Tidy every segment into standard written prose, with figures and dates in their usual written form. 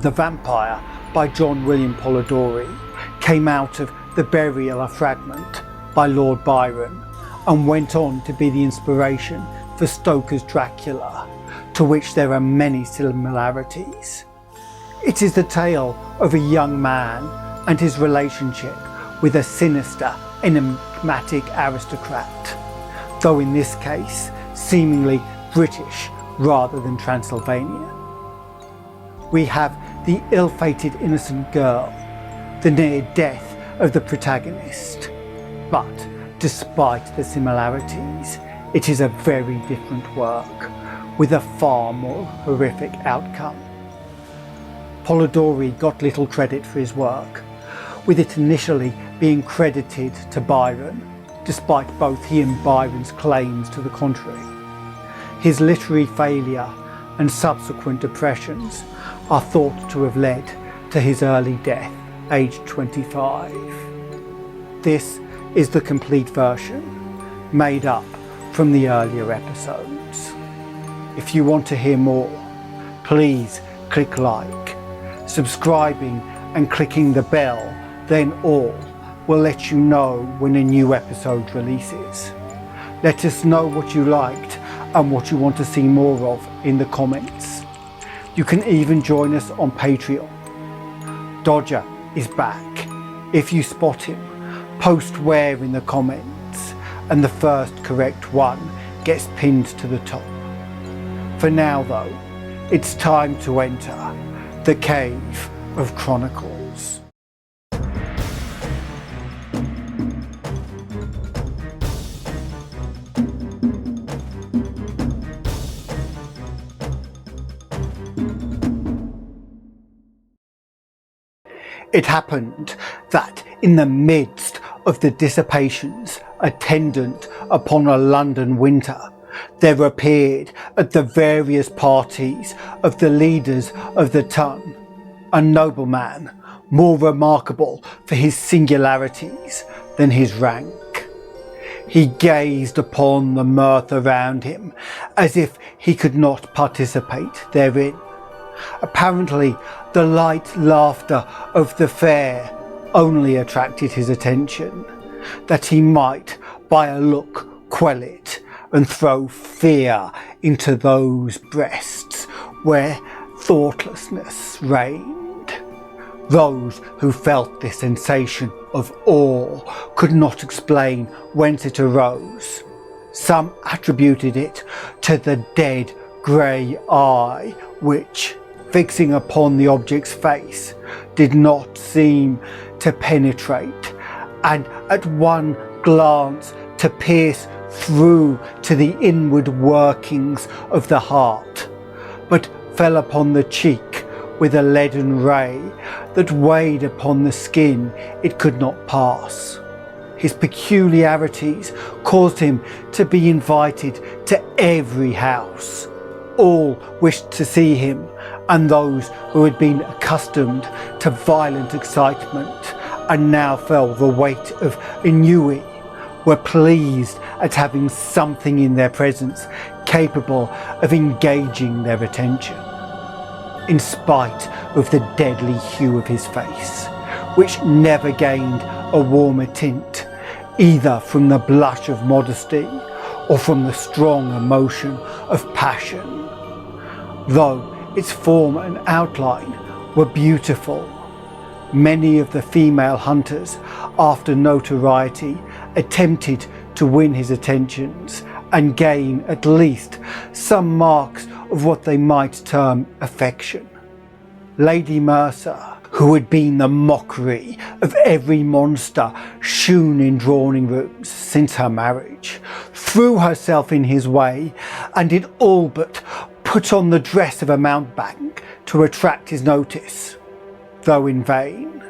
The Vampyre by John William Polidori came out of The Burial of Fragment by Lord Byron and went on to be the inspiration for Stoker's Dracula, to which there are many similarities. It is the tale of a young man and his relationship with a sinister, enigmatic aristocrat, though in this case seemingly British rather than Transylvanian. We have the ill-fated innocent girl, the near death of the protagonist, but despite the similarities, it is a very different work with a far more horrific outcome. Polidori got little credit for his work, with it initially being credited to Byron, despite both he and Byron's claims to the contrary. His literary failure and subsequent depressions are thought to have led to his early death, aged 25. This is the complete version, made up from the earlier episodes. If you want to hear more, please click like. Subscribing and clicking the bell, then all, will let you know when a new episode releases. Let us know what you liked and what you want to see more of in the comments. You can even join us on Patreon. Dodger is back. If you spot him, post where in the comments, and the first correct one gets pinned to the top. For now though, it's time to enter the Cave of Chronicles. It happened that in the midst of the dissipations attendant upon a London winter, there appeared at the various parties of the leaders of the ton a nobleman more remarkable for his singularities than his rank. He gazed upon the mirth around him as if he could not participate therein. Apparently, the light laughter of the fair only attracted his attention, that he might by a look quell it and throw fear into those breasts where thoughtlessness reigned. Those who felt this sensation of awe could not explain whence it arose. Some attributed it to the dead grey eye which, fixing upon the object's face, did not seem to penetrate, and at one glance to pierce through to the inward workings of the heart, but fell upon the cheek with a leaden ray that weighed upon the skin it could not pass. His peculiarities caused him to be invited to every house. All wished to see him, and those who had been accustomed to violent excitement and now felt the weight of ennui were pleased at having something in their presence capable of engaging their attention. In spite of the deadly hue of his face, which never gained a warmer tint, either from the blush of modesty or from the strong emotion of passion, though its form and outline were beautiful, many of the female hunters, after notoriety, attempted to win his attentions and gain at least some marks of what they might term affection. Lady Mercer, who had been the mockery of every monster shewn in drawing rooms since her marriage, threw herself in his way and did all but put on the dress of a mountebank to attract his notice, though in vain.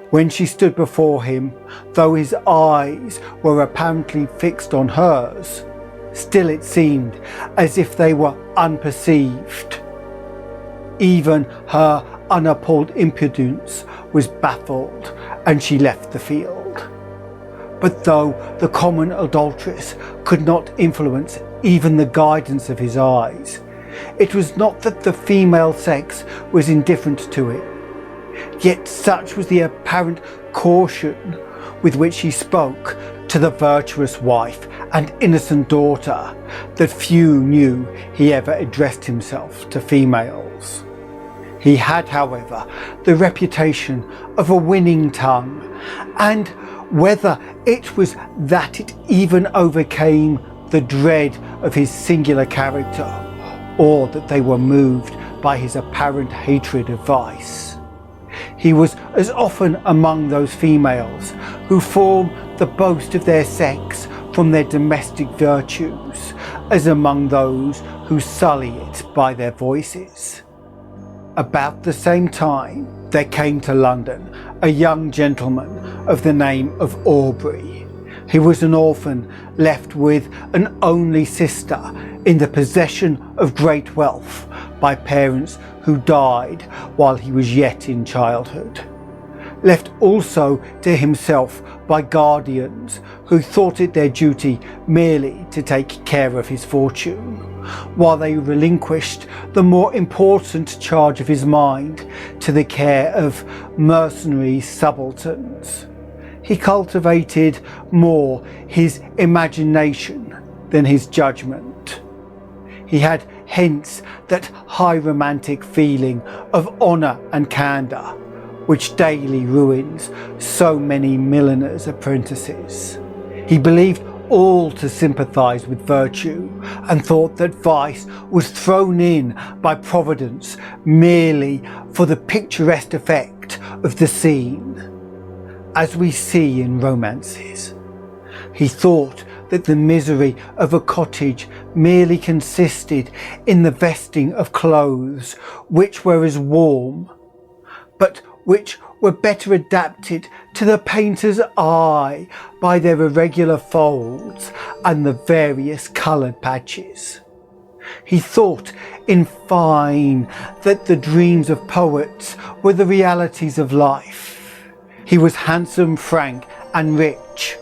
When she stood before him, though his eyes were apparently fixed on hers, still it seemed as if they were unperceived. Even her unappalled impudence was baffled, and she left the field. But though the common adulteress could not influence even the guidance of his eyes, It was not that the female sex was indifferent to him, yet such was the apparent caution with which he spoke to the virtuous wife and innocent daughter that few knew he ever addressed himself to females. He had, however, the reputation of a winning tongue, and whether it was that it even overcame the dread of his singular character, or that they were moved by his apparent hatred of vice, he was as often among those females who form the boast of their sex from their domestic virtues as among those who sully it by their voices. About the same time there came to London a young gentleman of the name of Aubrey. He was an orphan left with an only sister in the possession of great wealth by parents who died while he was yet in childhood. Left also to himself by guardians who thought it their duty merely to take care of his fortune, while they relinquished the more important charge of his mind to the care of mercenary subalterns. He cultivated more his imagination than his judgment. He had hence that high romantic feeling of honour and candour which daily ruins so many milliners' apprentices. He believed all to sympathise with virtue, and thought that vice was thrown in by Providence merely for the picturesque effect of the scene, as we see in romances. He thought that the misery of a cottage merely consisted in the vesting of clothes which were as warm, but which were better adapted to the painter's eye by their irregular folds and the various coloured patches. He thought, in fine, that the dreams of poets were the realities of life. He was handsome, frank, and rich.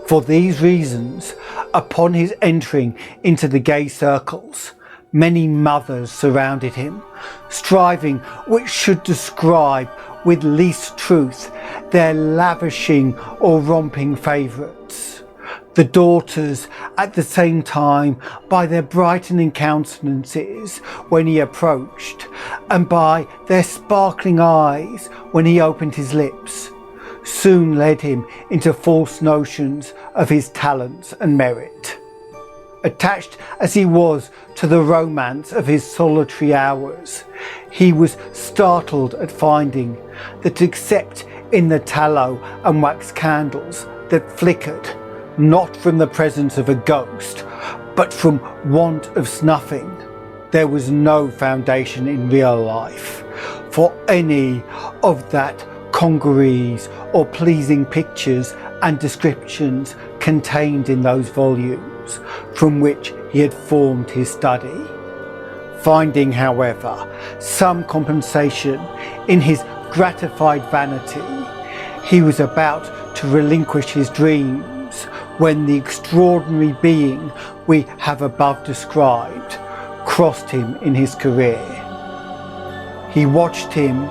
For these reasons, upon his entering into the gay circles, many mothers surrounded him, striving which should describe with least truth their lavishing or romping favourites. The daughters, at the same time, by their brightening countenances when he approached, and by their sparkling eyes when he opened his lips, soon led him into false notions of his talents and merit. Attached as he was to the romance of his solitary hours, he was startled at finding that, except in the tallow and wax candles that flickered, not from the presence of a ghost, but from want of snuffing, there was no foundation in real life for any of that congeries or pleasing pictures and descriptions contained in those volumes from which he had formed his study. Finding, however, some compensation in his gratified vanity, he was about to relinquish his dreams when the extraordinary being we have above described crossed him in his career. He watched him,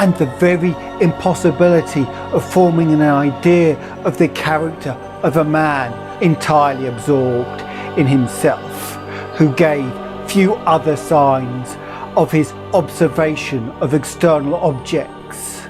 and the very impossibility of forming an idea of the character of a man entirely absorbed in himself, who gave few other signs of his observation of external objects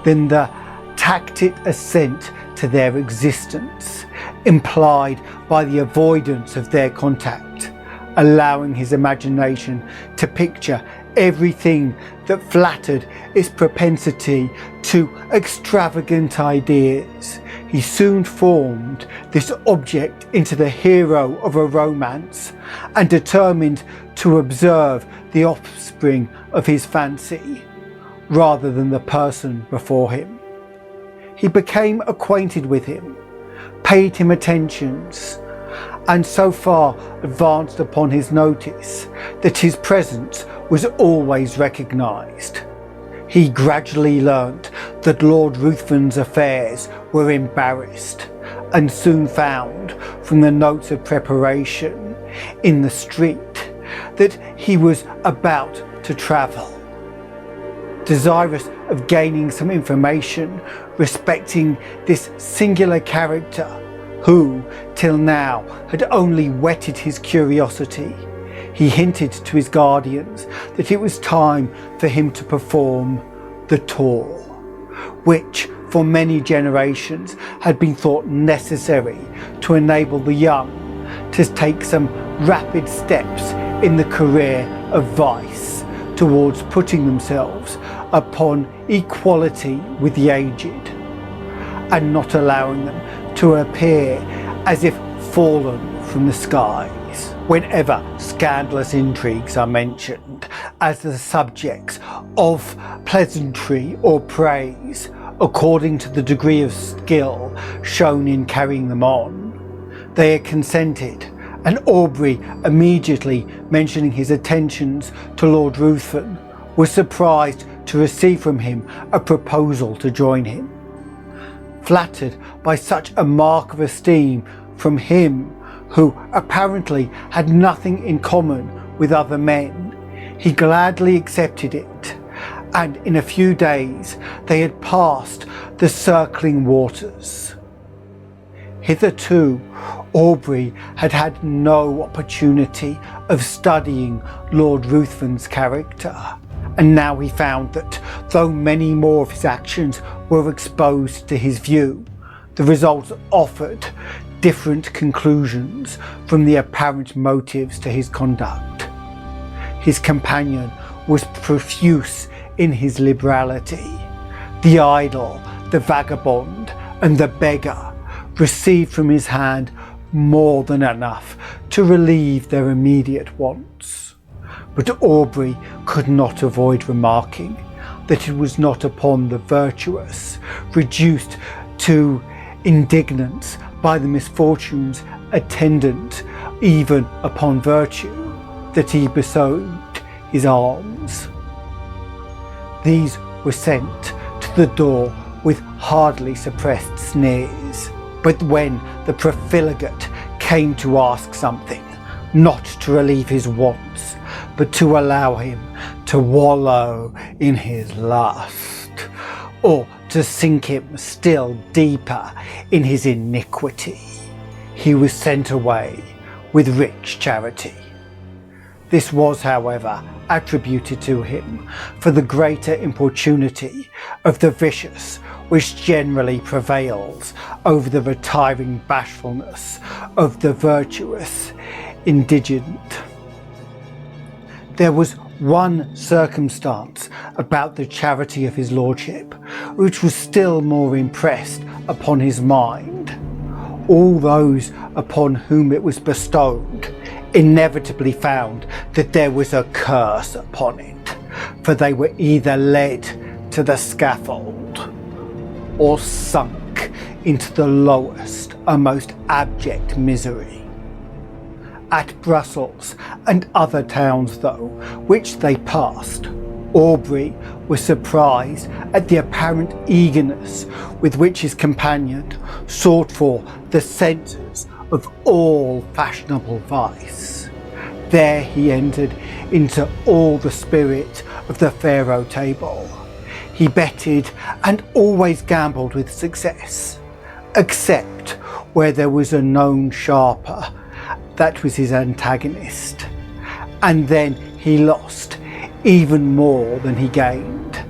than the tacit assent to their existence, implied by the avoidance of their contact, allowing his imagination to picture everything that flattered its propensity to extravagant ideas. He soon formed this object into the hero of a romance, and determined to observe the offspring of his fancy, rather than the person before him. He became acquainted with him, paid him attentions, and so far advanced upon his notice that his presence was always recognised. He gradually learnt that Lord Ruthven's affairs were embarrassed, and soon found from the notes of preparation in the street that he was about to travel. Desirous of gaining some information respecting this singular character, who till now had only whetted his curiosity, he hinted to his guardians that it was time for him to perform the tour, which for many generations had been thought necessary to enable the young to take some rapid steps in the career of vice towards putting themselves upon equality with the aged, and not allowing them to appear as if fallen from the skies whenever scandalous intrigues are mentioned as the subjects of pleasantry or praise according to the degree of skill shown in carrying them on. They had consented, and Aubrey, immediately mentioning his attentions to Lord Ruthven, was surprised to receive from him a proposal to join him. Flattered by such a mark of esteem from him who apparently had nothing in common with other men, he gladly accepted it, and in a few days they had passed the circling waters. Hitherto, Aubrey had had no opportunity of studying Lord Ruthven's character, and now he found that though many more of his actions were exposed to his view, the results offered different conclusions from the apparent motives to his conduct. His companion was profuse in his liberality. The idle, the vagabond, and the beggar received from his hand more than enough to relieve their immediate wants. But Aubrey could not avoid remarking that it was not upon the virtuous, reduced to indignance by the misfortunes attendant even upon virtue, that he bestowed his alms. These were sent to the door with hardly suppressed sneers, but when the profligate came to ask something, not to relieve his wants, but to allow him to wallow in his lust, or to sink him still deeper in his iniquity, he was sent away with rich charity. This was, however, attributed to him for the greater importunity of the vicious, which generally prevails over the retiring bashfulness of the virtuous indigent. There was one circumstance about the charity of his lordship which was still more impressed upon his mind. All those upon whom it was bestowed inevitably found that there was a curse upon it, for they were either led to the scaffold or sunk into the lowest and most abject misery. At Brussels and other towns, though, which they passed, Aubrey was surprised at the apparent eagerness with which his companion sought for the centres of all fashionable vice. There he entered into all the spirit of the faro table. He betted and always gambled with success, except where there was a known sharper that was his antagonist, and then he lost even more than he gained.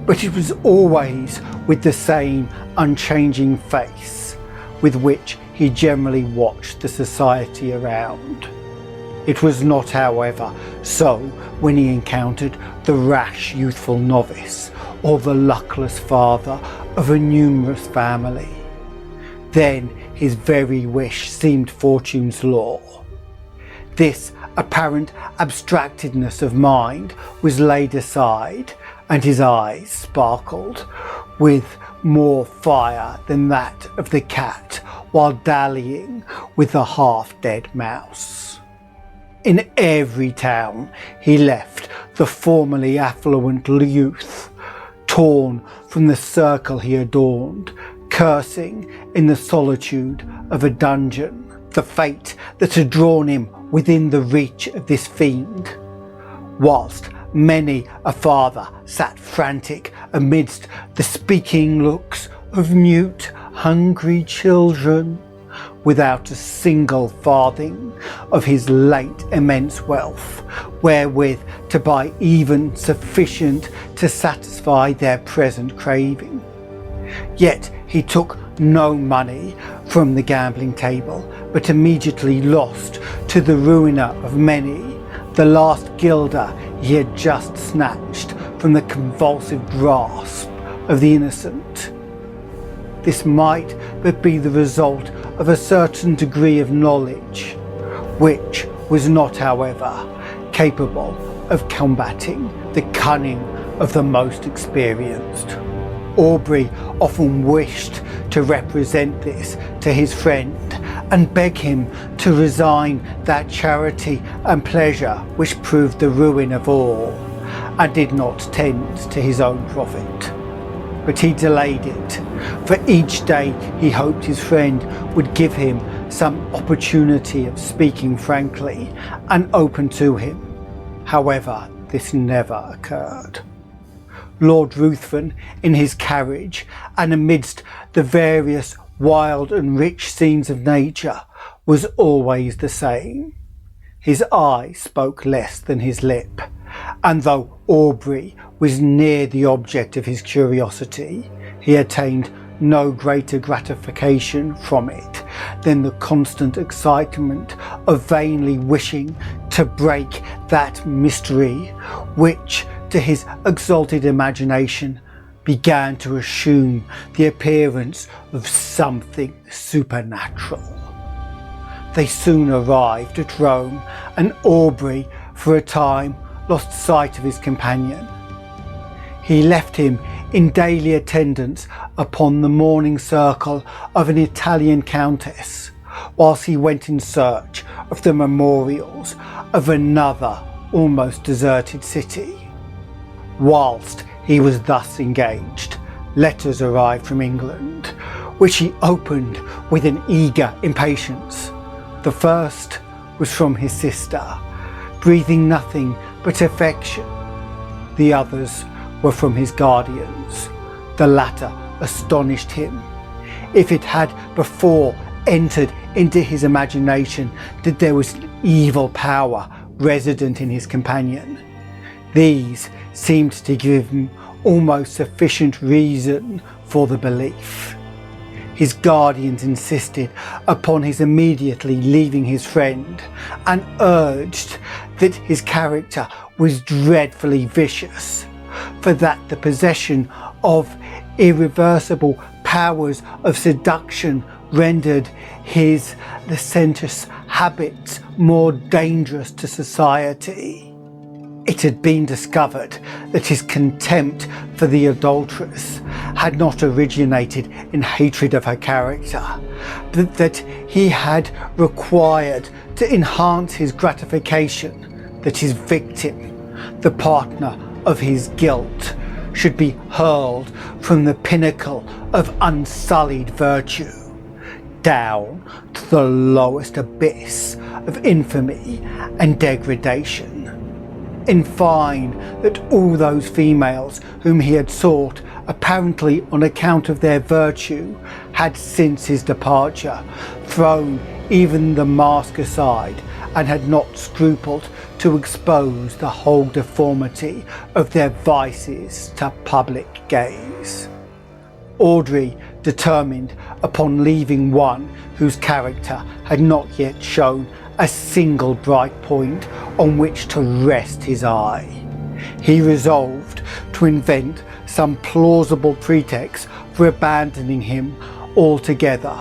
But it was always with the same unchanging face with which he generally watched the society around. It was not, however, so when he encountered the rash youthful novice or the luckless father of a numerous family. Then his very wish seemed fortune's law. This apparent abstractedness of mind was laid aside, and his eyes sparkled with more fire than that of the cat while dallying with the half-dead mouse. In every town he left the formerly affluent youth, torn from the circle he adorned, cursing in the solitude of a dungeon the fate that had drawn him within the reach of this fiend. Whilst many a father sat frantic amidst the speaking looks of mute, hungry children, without a single farthing of his late immense wealth, wherewith to buy even sufficient to satisfy their present craving. Yet he took no money from the gambling table, but immediately lost to the ruiner of many the last guilder he had just snatched from the convulsive grasp of the innocent. This might but be the result of a certain degree of knowledge, which was not, however, capable of combating the cunning of the most experienced. Aubrey often wished to represent this to his friend and beg him to resign that charity and pleasure which proved the ruin of all and did not tend to his own profit. But he delayed it, for each day he hoped his friend would give him some opportunity of speaking frankly and open to him. However, this never occurred. Lord Ruthven, in his carriage and amidst the various wild and rich scenes of nature, was always the same. His eye spoke less than his lip, and though Aubrey was near the object of his curiosity, he attained no greater gratification from it than the constant excitement of vainly wishing to break that mystery which, to his exalted imagination, began to assume the appearance of something supernatural. They soon arrived at Rome, and Aubrey, for a time, lost sight of his companion. He left him in daily attendance upon the morning circle of an Italian countess, whilst he went in search of the memorials of another almost deserted city. Whilst he was thus engaged, letters arrived from England, which he opened with an eager impatience. The first was from his sister, breathing nothing but affection. The others were from his guardians. The latter astonished him. If it had before entered into his imagination that there was evil power resident in his companion, these seemed to give him almost sufficient reason for the belief. His guardians insisted upon his immediately leaving his friend and urged that his character was dreadfully vicious, for that the possession of irreversible powers of seduction rendered his licentious habits more dangerous to society. It had been discovered that his contempt for the adulteress had not originated in hatred of her character, but that he had required to enhance his gratification that his victim, the partner of his guilt, should be hurled from the pinnacle of unsullied virtue down to the lowest abyss of infamy and degradation. In fine, that all those females whom he had sought, apparently on account of their virtue, had since his departure thrown even the mask aside and had not scrupled to expose the whole deformity of their vices to public gaze. Audrey determined upon leaving one whose character had not yet shown a single bright point on which to rest his eye. He resolved to invent some plausible pretext for abandoning him altogether,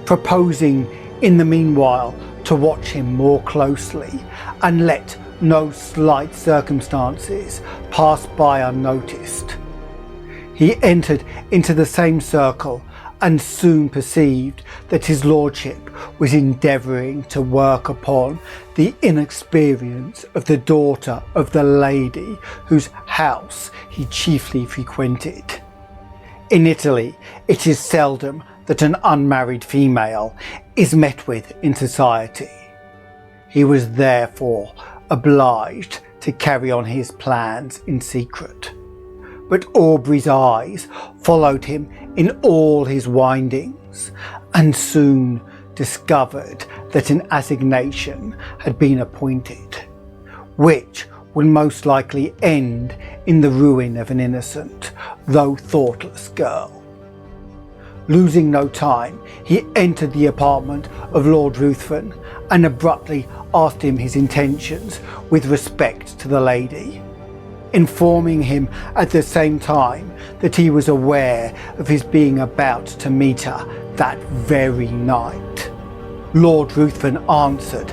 proposing in the meanwhile to watch him more closely and let no slight circumstances pass by unnoticed. He entered into the same circle and soon perceived that his lordship was endeavouring to work upon the inexperience of the daughter of the lady whose house he chiefly frequented. In Italy, it is seldom that an unmarried female is met with in society. He was therefore obliged to carry on his plans in secret. But Aubrey's eyes followed him in all his windings, and soon discovered that an assignation had been appointed, which would most likely end in the ruin of an innocent, though thoughtless girl. Losing no time, he entered the apartment of Lord Ruthven and abruptly asked him his intentions with respect to the lady, informing him at the same time that he was aware of his being about to meet her that very night. Lord Ruthven answered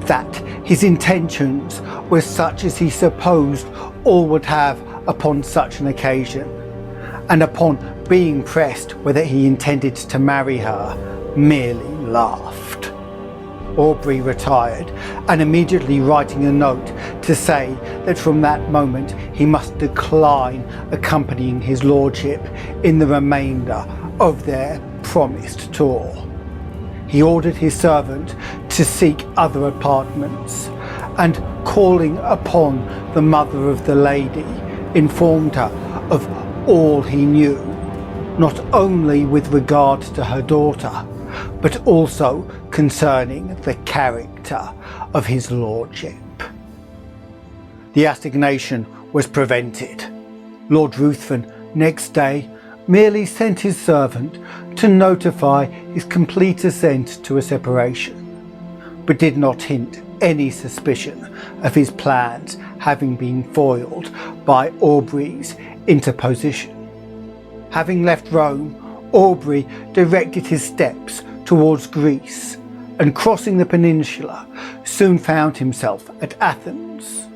that his intentions were such as he supposed all would have upon such an occasion, and upon being pressed whether he intended to marry her, merely laughed. Aubrey retired, and immediately writing a note to say that from that moment he must decline accompanying his lordship in the remainder of their promised tour. He ordered his servant to seek other apartments, and calling upon the mother of the lady, informed her of all he knew, not only with regard to her daughter, but also concerning the character of his lordship. The assignation was prevented. Lord Ruthven next day merely sent his servant to notify his complete assent to a separation, but did not hint any suspicion of his plans having been foiled by Aubrey's interposition. Having left Rome, Aubrey directed his steps towards Greece, and crossing the peninsula, soon found himself at Athens.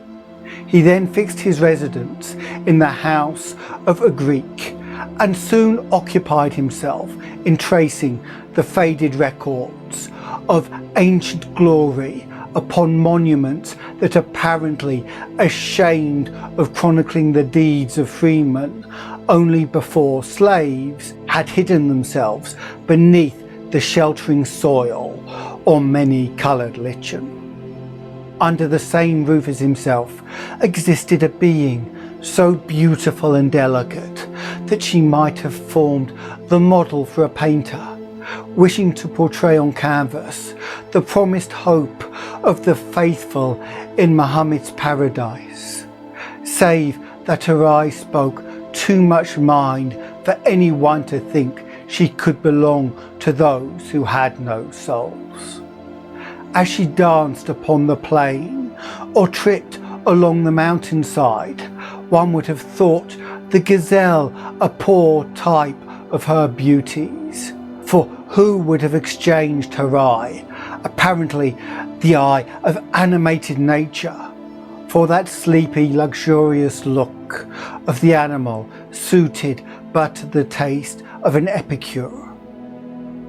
He then fixed his residence in the house of a Greek, and soon occupied himself in tracing the faded records of ancient glory upon monuments that, apparently ashamed of chronicling the deeds of freemen only before slaves, had hidden themselves beneath the sheltering soil or many-coloured lichen. Under the same roof as himself existed a being so beautiful and delicate that she might have formed the model for a painter, wishing to portray on canvas the promised hope of the faithful in Muhammad's paradise, save that her eyes spoke too much mind for anyone to think she could belong to those who had no souls. As she danced upon the plain or tripped along the mountainside, one would have thought the gazelle a poor type of her beauties, for who would have exchanged her eye, apparently the eye of animated nature, for that sleepy, luxurious look of the animal suited but to the taste of an epicure?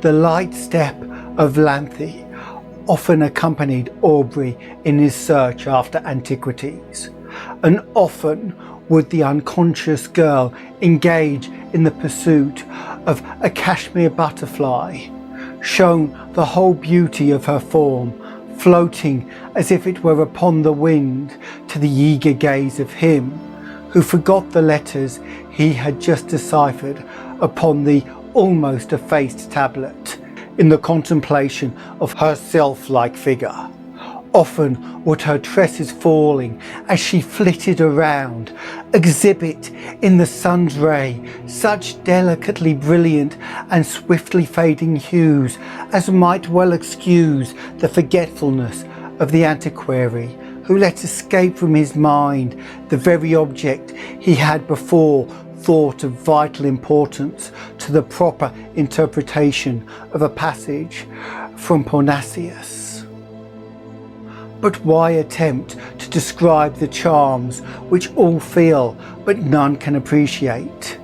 The light step of Lanthe often accompanied Aubrey in his search after antiquities, and often would the unconscious girl engage in the pursuit of a cashmere butterfly, shown the whole beauty of her form, floating as if it were upon the wind to the eager gaze of him who forgot the letters he had just deciphered upon the almost effaced tablet in the contemplation of her sylph-like figure. Often would her tresses falling as she flitted around exhibit in the sun's ray such delicately brilliant and swiftly fading hues as might well excuse the forgetfulness of the antiquary who let escape from his mind the very object he had before thought of vital importance to the proper interpretation of a passage from Parnassus. But why attempt to describe the charms which all feel but none can appreciate?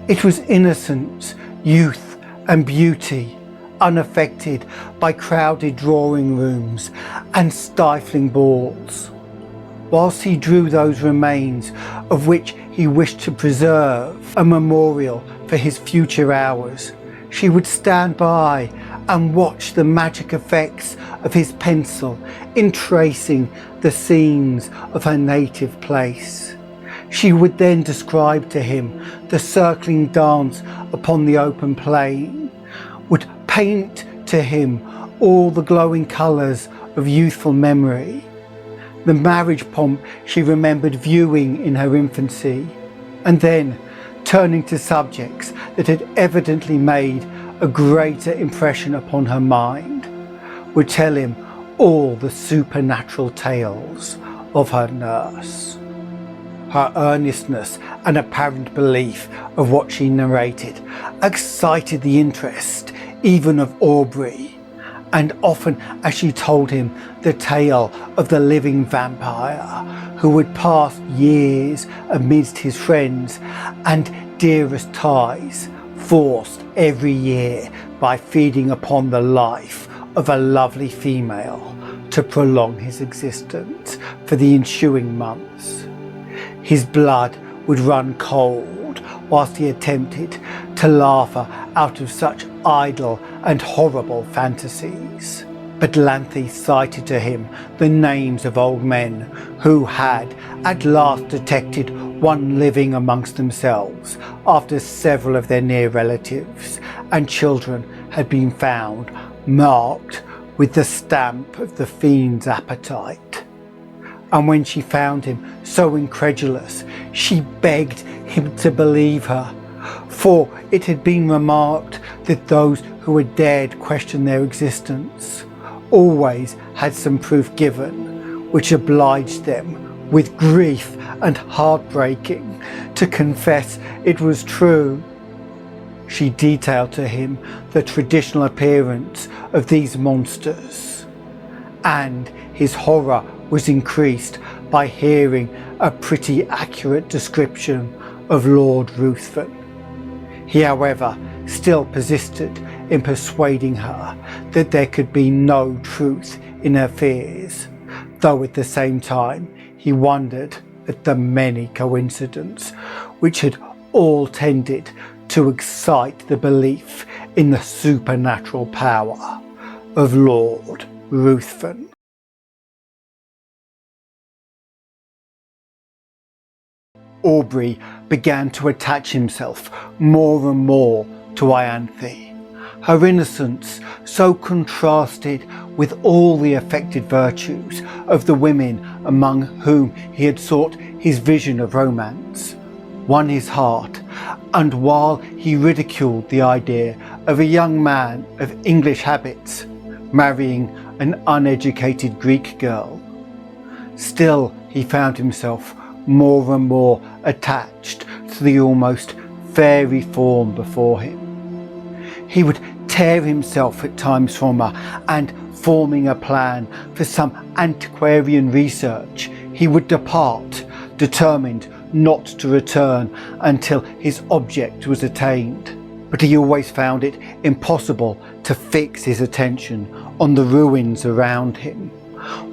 It was innocence, youth and beauty, unaffected by crowded drawing rooms and stifling balls. Whilst he drew those remains of which he wished to preserve a memorial for his future hours, She would stand by and watch the magic effects of his pencil in tracing the scenes of her native place. She would then describe to him the circling dance upon the open plain, would paint to him all the glowing colours of youthful memory, the marriage pomp she remembered viewing in her infancy, and then, turning to subjects that had evidently made a greater impression upon her mind, would tell him all the supernatural tales of her nurse. Her earnestness and apparent belief of what she narrated excited the interest even of Aubrey, and often as she told him the tale of the living vampire who would pass years amidst his friends and dearest ties, forced every year by feeding upon the life of a lovely female to prolong his existence for the ensuing months. His blood would run cold whilst he attempted to laugh her out of such idle and horrible fantasies. But Lanthe cited to him the names of old men who had at last detected one living amongst themselves after several of their near relatives and children had been found marked with the stamp of the fiend's appetite. And when she found him so incredulous, she begged him to believe her, for it had been remarked that those who had dared question their existence always had some proof given which obliged them, with grief and heartbreaking, to confess it was true. She detailed to him the traditional appearance of these monsters, and his horror was increased by hearing a pretty accurate description of Lord Ruthven. He, however, still persisted in persuading her that there could be no truth in her fears, though at the same time he wondered at the many coincidences which had all tended to excite the belief in the supernatural power of Lord Ruthven. Aubrey began to attach himself more and more to Ianthe. Her innocence so contrasted with all the affected virtues of the women among whom he had sought his vision of romance, won his heart, and while he ridiculed the idea of a young man of English habits marrying an uneducated Greek girl, still he found himself more and more attached to the almost fairy form before him. He would tear himself at times from her, and forming a plan for some antiquarian research, he would depart, determined not to return until his object was attained. But he always found it impossible to fix his attention on the ruins around him,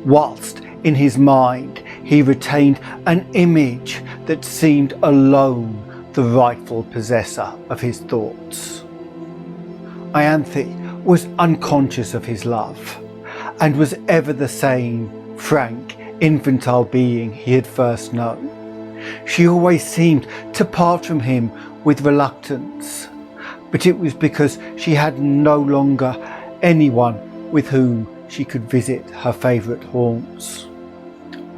whilst in his mind he retained an image that seemed alone the rightful possessor of his thoughts. Ianthe was unconscious of his love, and was ever the same frank, infantile being he had first known. She always seemed to part from him with reluctance, but it was because she had no longer anyone with whom she could visit her favourite haunts.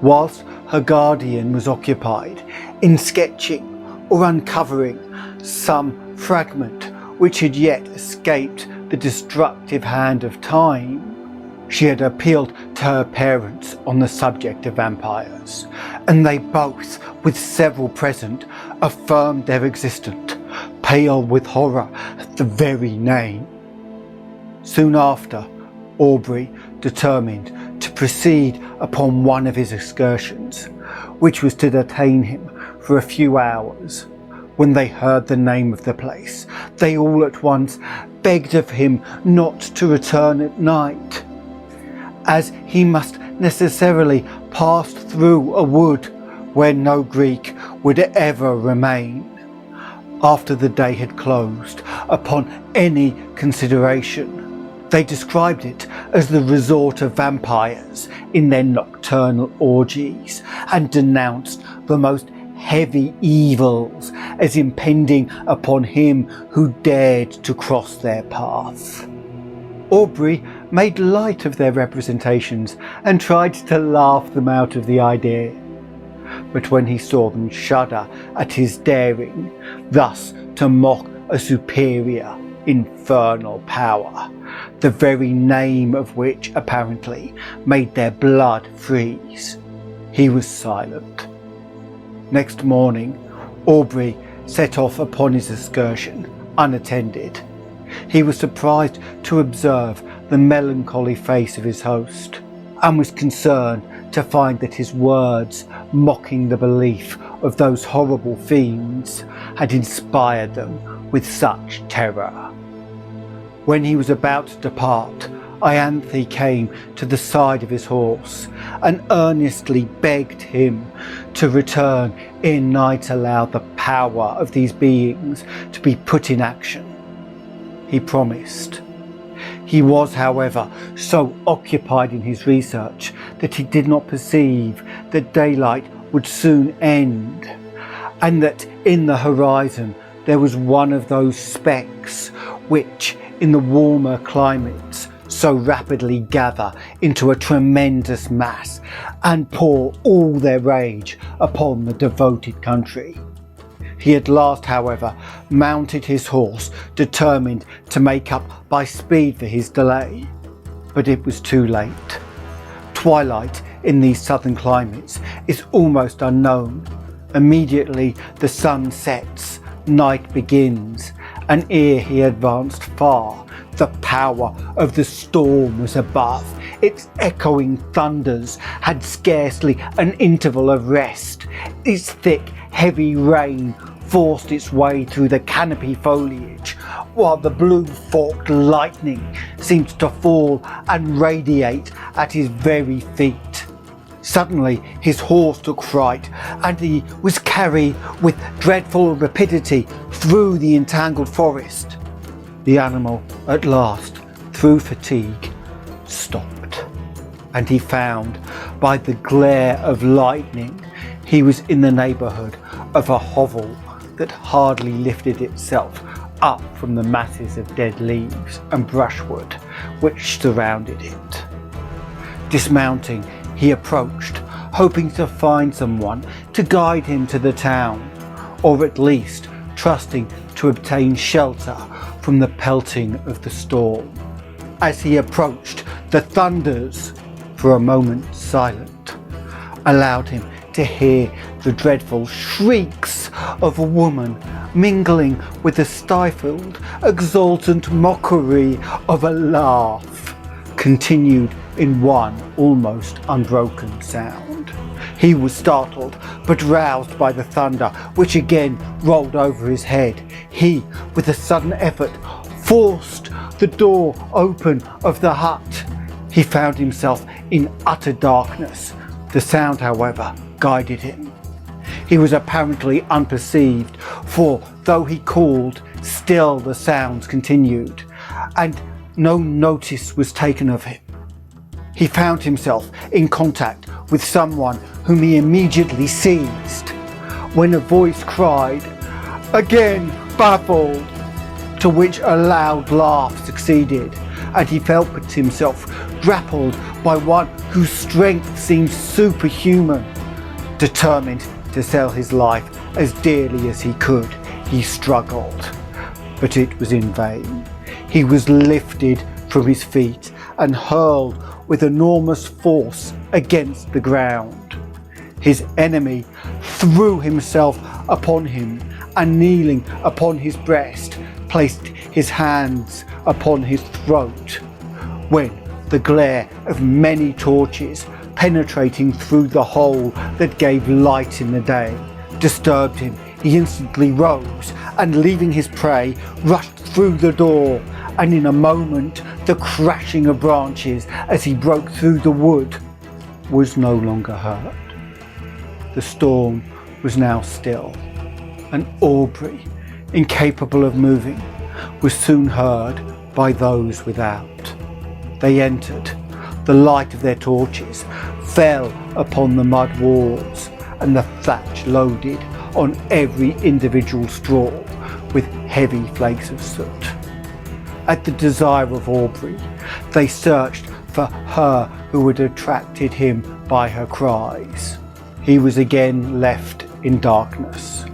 Whilst her guardian was occupied in sketching or uncovering some fragment which had yet escaped the destructive hand of time, she had appealed to her parents on the subject of vampires, and they both, with several present, affirmed their existence, pale with horror at the very name. Soon after, Aubrey determined to proceed upon one of his excursions, which was to detain him for a few hours. When they heard the name of the place, they all at once begged of him not to return at night, as he must necessarily pass through a wood where no Greek would ever remain. after the day had closed upon any consideration. They described it as the resort of vampires in their nocturnal orgies, and denounced the most heavy evils as impending upon him who dared to cross their path. Aubrey made light of their representations and tried to laugh them out of the idea. But when he saw them shudder at his daring thus to mock a superior infernal power, the very name of which apparently made their blood freeze, he was silent. Next morning, Aubrey set off upon his excursion unattended. He was surprised to observe the melancholy face of his host, and was concerned to find that his words, mocking the belief of those horrible fiends, had inspired them with such terror. When he was about to depart, Ianthe came to the side of his horse and earnestly begged him to return ere night allowed the power of these beings to be put in action. He promised. He was, however, so occupied in his research that he did not perceive that daylight would soon end, and that in the horizon there was one of those specks which, in the warmer climates, so rapidly gather into a tremendous mass and pour all their rage upon the devoted country. He at last, however, mounted his horse, determined to make up by speed for his delay. But it was too late. Twilight in these southern climates is almost unknown. Immediately the sun sets, night begins, and ere he advanced far, the power of the storm was above. Its echoing thunders had scarcely an interval of rest. Its thick, heavy rain forced its way through the canopy foliage, while the blue forked lightning seemed to fall and radiate at his very feet. Suddenly his horse took fright, and he was carried with dreadful rapidity through the entangled forest. The animal at last, through fatigue, stopped, and he found by the glare of lightning he was in the neighbourhood of a hovel that hardly lifted itself up from the masses of dead leaves and brushwood which surrounded it. Dismounting, he approached, hoping to find someone to guide him to the town, or at least trusting to obtain shelter from the pelting of the storm. As he approached, the thunders, for a moment silent, allowed him to hear the dreadful shrieks of a woman mingling with the stifled, exultant mockery of a laugh, continued in one almost unbroken sound. He was startled, but roused by the thunder, which again rolled over his head. He, with a sudden effort, forced the door open of the hut. He found himself in utter darkness. The sound, however, guided him. He was apparently unperceived, for though he called, still the sounds continued, and no notice was taken of him. He found himself in contact with someone whom he immediately seized, when a voice cried, "Again baffled!" to which a loud laugh succeeded, and he felt himself grappled by one whose strength seemed superhuman. Determined to sell his life as dearly as he could, he struggled, but it was in vain. He was lifted from his feet and hurled with enormous force against the ground. His enemy threw himself upon him, and kneeling upon his breast, placed his hands upon his throat, when the glare of many torches penetrating through the hole that gave light in the day disturbed him. He instantly rose, and leaving his prey, rushed through the door, and in a moment the crashing of branches as he broke through the wood was no longer heard. The storm was now still, and Aubrey, incapable of moving, was soon heard by those without. They entered. The light of their torches fell upon the mud walls, and the thatch loaded on every individual straw with heavy flakes of soot. At the desire of Aubrey, they searched for her who had attracted him by her cries. He was again left in darkness.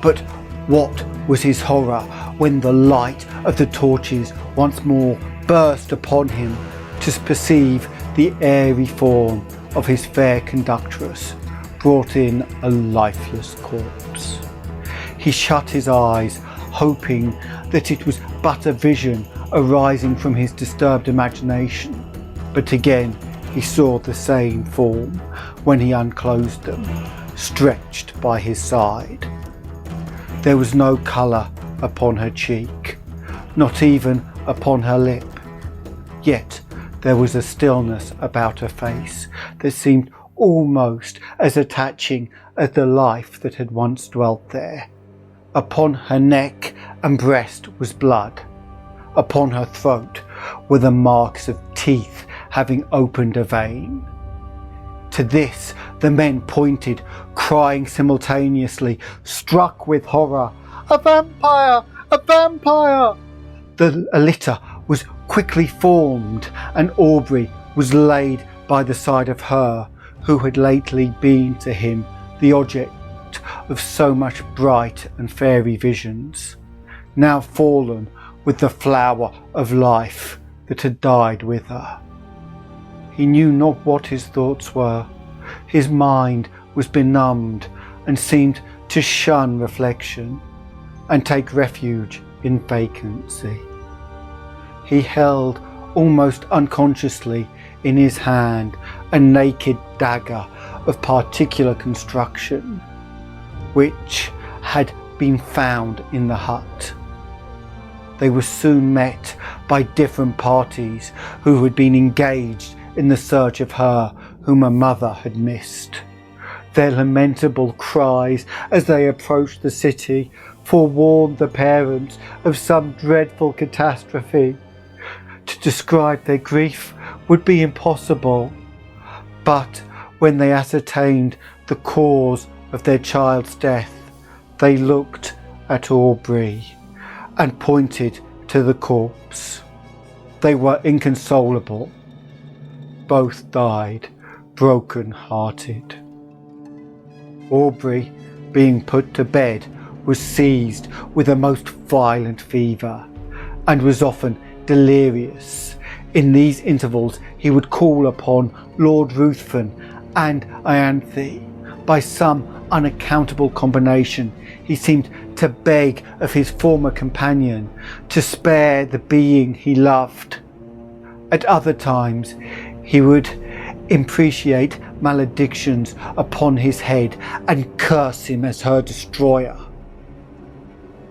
But what was his horror when the light of the torches once more burst upon him to perceive the airy form of his fair conductress brought in a lifeless corpse. He shut his eyes, hoping that it was but a vision arising from his disturbed imagination, but again he saw the same form when he unclosed them, stretched by his side. There was no colour upon her cheek, not even upon her lip, yet there was a stillness about her face that seemed almost as attaching as the life that had once dwelt there. Upon her neck and breast was blood. Upon her throat were the marks of teeth having opened a vein. To this the men pointed, crying simultaneously, struck with horror, "A vampire! A vampire!" A litter was quickly formed, and Aubrey was laid by the side of her who had lately been to him the object of so much bright and fairy visions, now fallen with the flower of life that had died with her. He knew not what his thoughts were. His mind was benumbed and seemed to shun reflection and take refuge in vacancy. He held almost unconsciously in his hand a naked dagger of particular construction, which had been found in the hut. They were soon met by different parties who had been engaged in the search of her whom her mother had missed. Their lamentable cries as they approached the city forewarned the parents of some dreadful catastrophe. To describe their grief would be impossible, but when they ascertained the cause of their child's death, they looked at Aubrey and pointed to the corpse. They were inconsolable. Both died broken-hearted. Aubrey, being put to bed, was seized with a most violent fever and was often delirious. In these intervals he would call upon Lord Ruthven and Ianthe. By some unaccountable combination he seemed to beg of his former companion to spare the being he loved. At other times he would imprecate maledictions upon his head and curse him as her destroyer.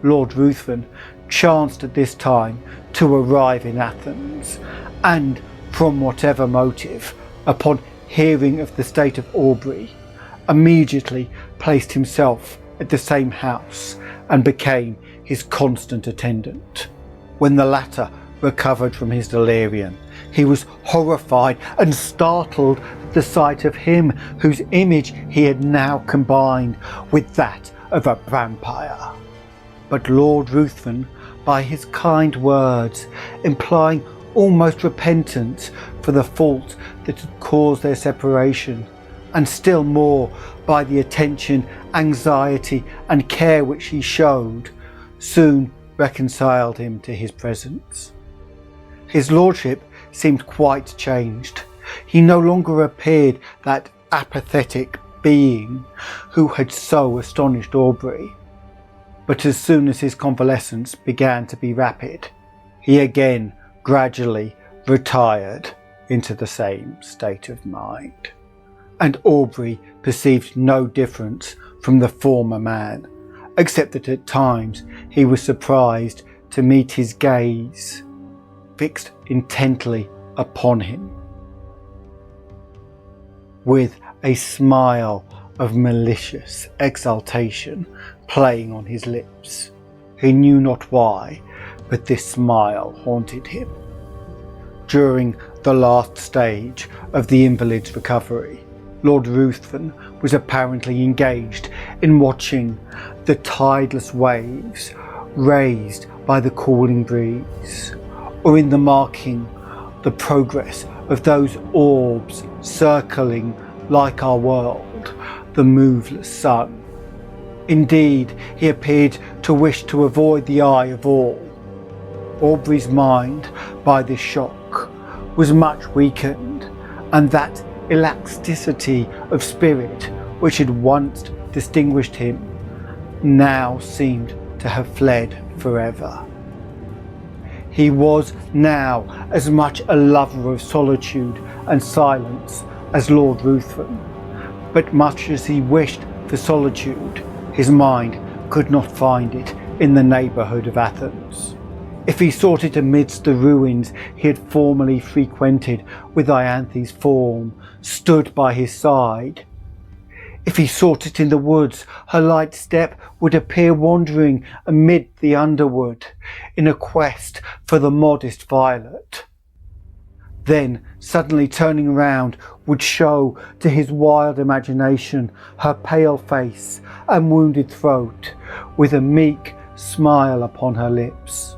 Lord Ruthven chanced at this time to arrive in Athens, and from whatever motive, upon hearing of the state of Aubrey, immediately placed himself at the same house and became his constant attendant. When the latter recovered from his delirium, he was horrified and startled at the sight of him whose image he had now combined with that of a vampire. But Lord Ruthven, by his kind words, implying almost repentance for the fault that had caused their separation, and still more by the attention, anxiety and care which he showed, soon reconciled him to his presence. His lordship seemed quite changed. He no longer appeared that apathetic being who had so astonished Aubrey. But as soon as his convalescence began to be rapid, he again gradually retired into the same state of mind. And Aubrey perceived no difference from the former man, except that at times he was surprised to meet his gaze fixed intently upon him, with a smile of malicious exultation playing on his lips. He knew not why, but this smile haunted him. During the last stage of the invalid's recovery, Lord Ruthven was apparently engaged in watching the tideless waves raised by the cooling breeze, or in the marking the progress of those orbs circling like our world, the moveless sun. Indeed, he appeared to wish to avoid the eye of all. Aubrey's mind, by this shock, was much weakened, and that elasticity of spirit which had once distinguished him now seemed to have fled forever. He was now as much a lover of solitude and silence as Lord Ruthven, but much as he wished for solitude, his mind could not find it in the neighbourhood of Athens. If he sought it amidst the ruins he had formerly frequented with Ianthe's form stood by his side, if he sought it in the woods, her light step would appear wandering amid the underwood in a quest for the modest violet. Then, suddenly turning round, would show to his wild imagination her pale face and wounded throat, with a meek smile upon her lips.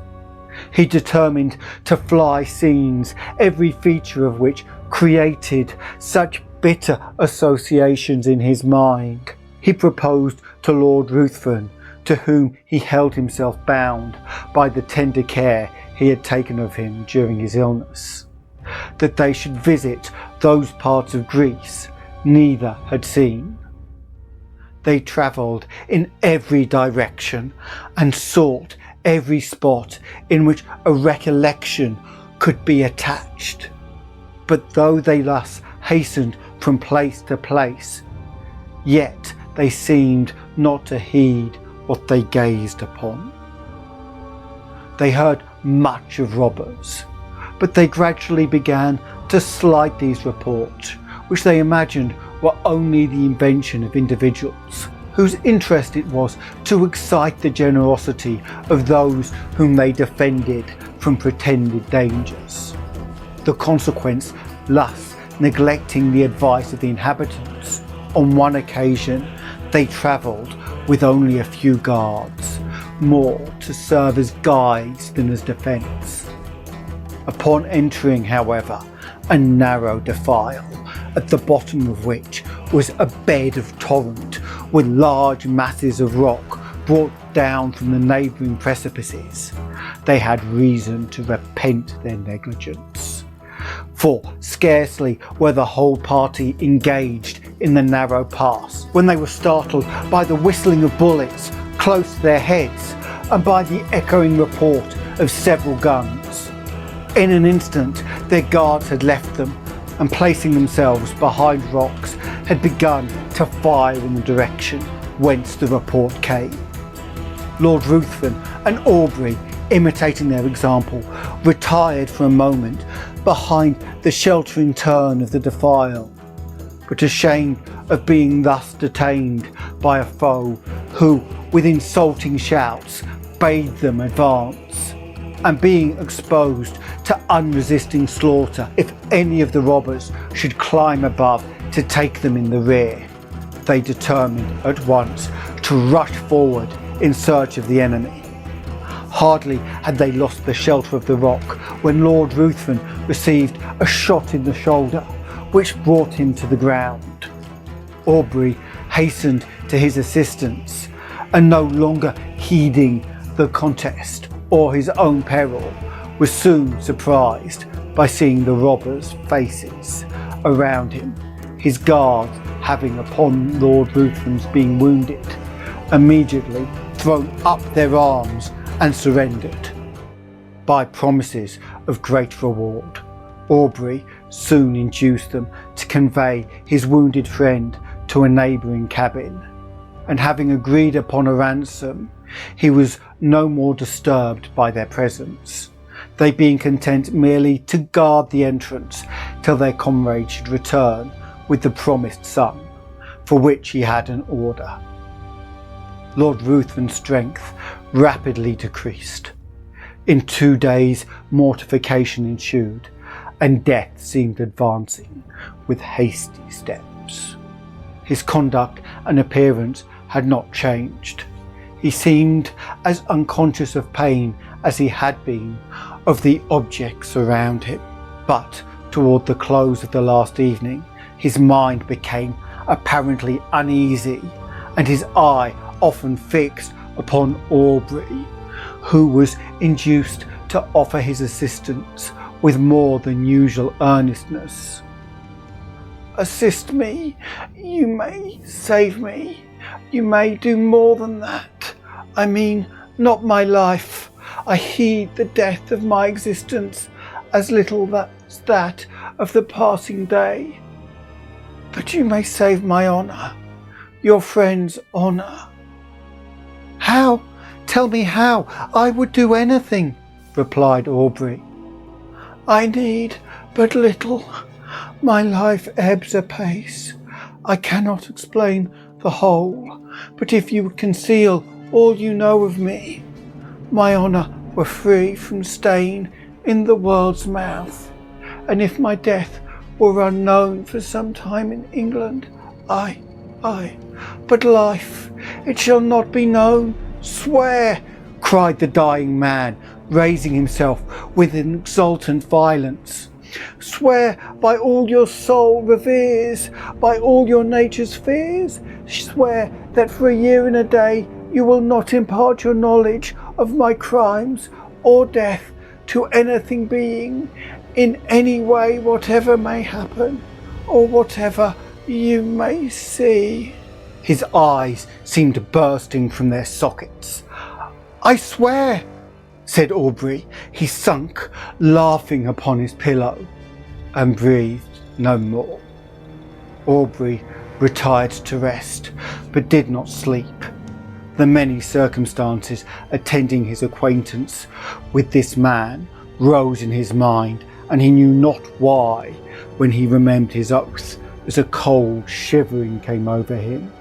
He determined to fly scenes, every feature of which created such bitter associations in his mind. He proposed to Lord Ruthven, to whom he held himself bound by the tender care he had taken of him during his illness, that they should visit those parts of Greece neither had seen. They travelled in every direction and sought every spot in which a recollection could be attached. But though they thus hastened from place to place, yet they seemed not to heed what they gazed upon. They heard much of robbers, but they gradually began to slight these reports, which they imagined were only the invention of individuals whose interest it was to excite the generosity of those whom they defended from pretended dangers. The consequence, thus neglecting the advice of the inhabitants, on one occasion they travelled with only a few guards, more to serve as guides than as defence. Upon entering, however, a narrow defile, at the bottom of which was a bed of torrent with large masses of rock brought down from the neighbouring precipices, they had reason to repent their negligence. For scarcely were the whole party engaged in the narrow pass when they were startled by the whistling of bullets close to their heads and by the echoing report of several guns. In an instant their guards had left them, and placing themselves behind rocks had begun to fire in the direction whence the report came. Lord Ruthven and Aubrey, imitating their example, retired for a moment behind the sheltering turn of the defile, but ashamed of being thus detained by a foe who, with insulting shouts, bade them advance, and being exposed to unresisting slaughter if any of the robbers should climb above to take them in the rear, they determined at once to rush forward in search of the enemy. Hardly had they lost the shelter of the rock when Lord Ruthven received a shot in the shoulder, which brought him to the ground. Aubrey hastened to his assistance, and no longer heeding the contest or his own peril, was soon surprised by seeing the robbers' faces around him, his guards having, upon Lord Ruthven's being wounded, immediately thrown up their arms and surrendered. By promises of great reward, Aubrey soon induced them to convey his wounded friend to a neighbouring cabin, and having agreed upon a ransom, he was no more disturbed by their presence, they being content merely to guard the entrance till their comrade should return with the promised sum, for which he had an order. Lord Ruthven's strength rapidly decreased. In 2 days, mortification ensued, and death seemed advancing with hasty steps. His conduct and appearance had not changed. He seemed as unconscious of pain as he had been of the objects around him. But toward the close of the last evening, his mind became apparently uneasy, and his eye often fixed upon Aubrey, who was induced to offer his assistance with more than usual earnestness. "Assist me, you may save me, you may do more than that. I mean, not my life. I heed the death of my existence as little as that of the passing day. But you may save my honour, your friend's honour." "How? Tell me how. I would do anything," replied Aubrey. "I need but little. My life ebbs apace. I cannot explain the whole, but if you would conceal all you know of me, my honour were free from stain in the world's mouth, and if my death were unknown for some time in England, but life, it shall not be known. Swear!" cried the dying man, raising himself with an exultant violence. "Swear by all your soul reveres, by all your nature's fears. Swear that for a year and a day you will not impart your knowledge of my crimes or death to anything being, in any way, whatever may happen, or whatever you may see." His eyes seemed bursting from their sockets. "I swear," said Aubrey. He sunk, laughing, upon his pillow, and breathed no more. Aubrey retired to rest, but did not sleep. The many circumstances attending his acquaintance with this man rose in his mind, and he knew not why, when he remembered his oath, as a cold shivering came over him,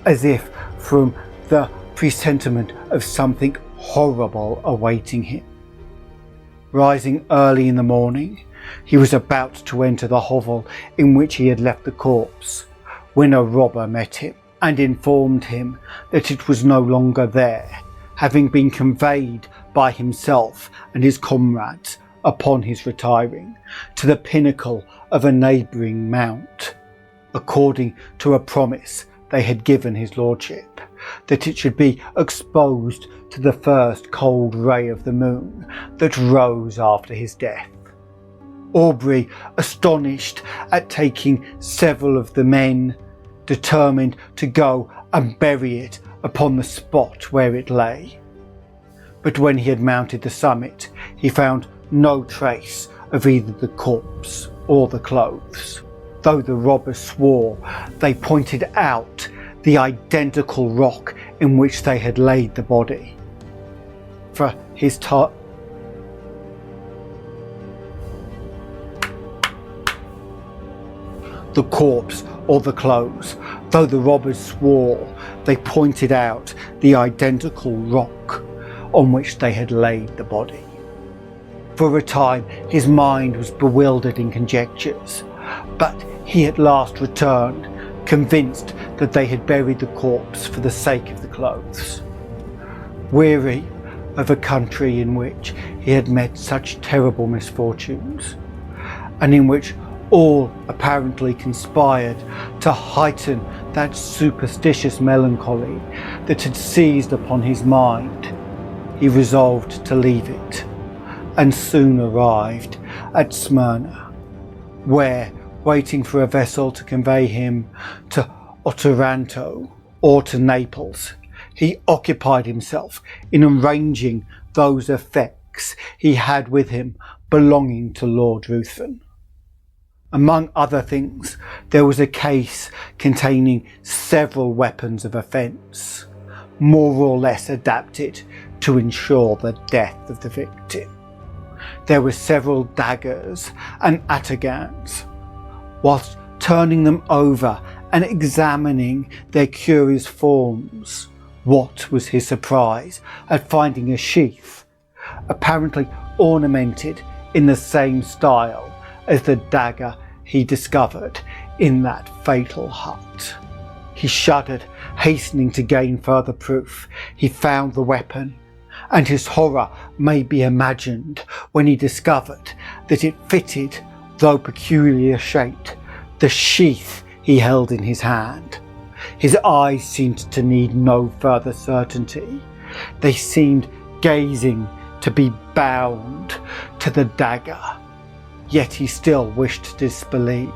as if from the presentiment of something horrible awaiting him. Rising early in the morning, he was about to enter the hovel in which he had left the corpse, when a robber met him and informed him that it was no longer there, having been conveyed by himself and his comrades upon his retiring to the pinnacle of a neighbouring mount, according to a promise they had given his lordship, that it should be exposed to the first cold ray of the moon that rose after his death. Aubrey, astonished at taking several of the men, determined to go and bury it upon the spot where it lay. But when he had mounted the summit, he found no trace of either the corpse or the clothes, though the robbers swore they pointed out the identical rock in which they had laid the body. For his the corpse or the clothes, though the robbers swore they pointed out the identical rock on which they had laid the body. For a time his mind was bewildered in conjectures, but he at last returned, convinced that they had buried the corpse for the sake of the clothes. Weary of a country in which he had met such terrible misfortunes, and in which all apparently conspired to heighten that superstitious melancholy that had seized upon his mind, he resolved to leave it, and soon arrived at Smyrna, where, waiting for a vessel to convey him to Otranto or to Naples, he occupied himself in arranging those effects he had with him belonging to Lord Ruthven. Among other things, there was a case containing several weapons of offence, more or less adapted to ensure the death of the victim. There were several daggers and atagans. Whilst turning them over and examining their curious forms, What was his surprise at finding a sheath, apparently ornamented in the same style as the dagger he discovered in that fatal hut. He shuddered, hastening to gain further proof. He found the weapon, and his horror may be imagined when he discovered that it fitted, though peculiar shaped, the sheath he held in his hand. His eyes seemed to need no further certainty. They seemed gazing to be bound to the dagger. Yet he still wished to disbelieve.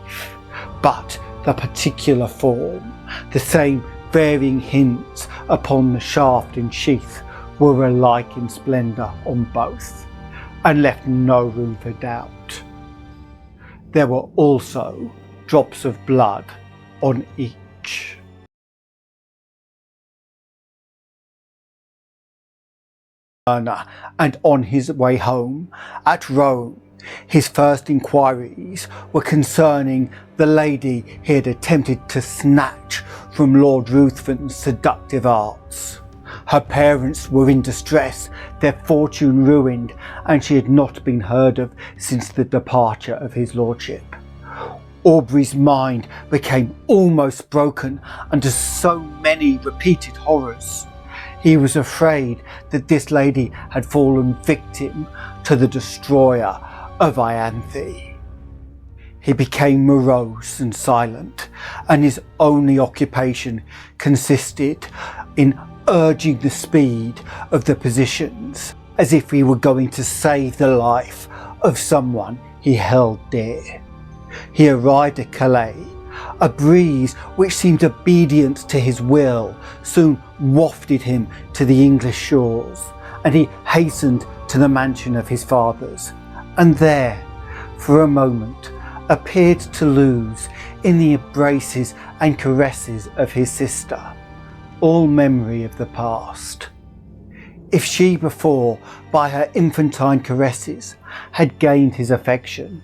But the particular form, the same varying hints upon the shaft and sheath, were alike in splendour on both, and left no room for doubt. There were also drops of blood on each. And on his way home at Rome, his first inquiries were concerning the lady he had attempted to snatch from Lord Ruthven's seductive arts. Her parents were in distress, their fortune ruined, and she had not been heard of since the departure of his lordship. Aubrey's mind became almost broken under so many repeated horrors. He was afraid that this lady had fallen victim to the destroyer of Ianthe. He became morose and silent, and his only occupation consisted in urging the speed of the positions, as if he were going to save the life of someone he held dear. He arrived at Calais. A breeze which seemed obedient to his will soon wafted him to the English shores, and he hastened to the mansion of his fathers, and there, for a moment, appeared to lose in the embraces and caresses of his sister all memory of the past. If she before, by her infantine caresses, had gained his affection,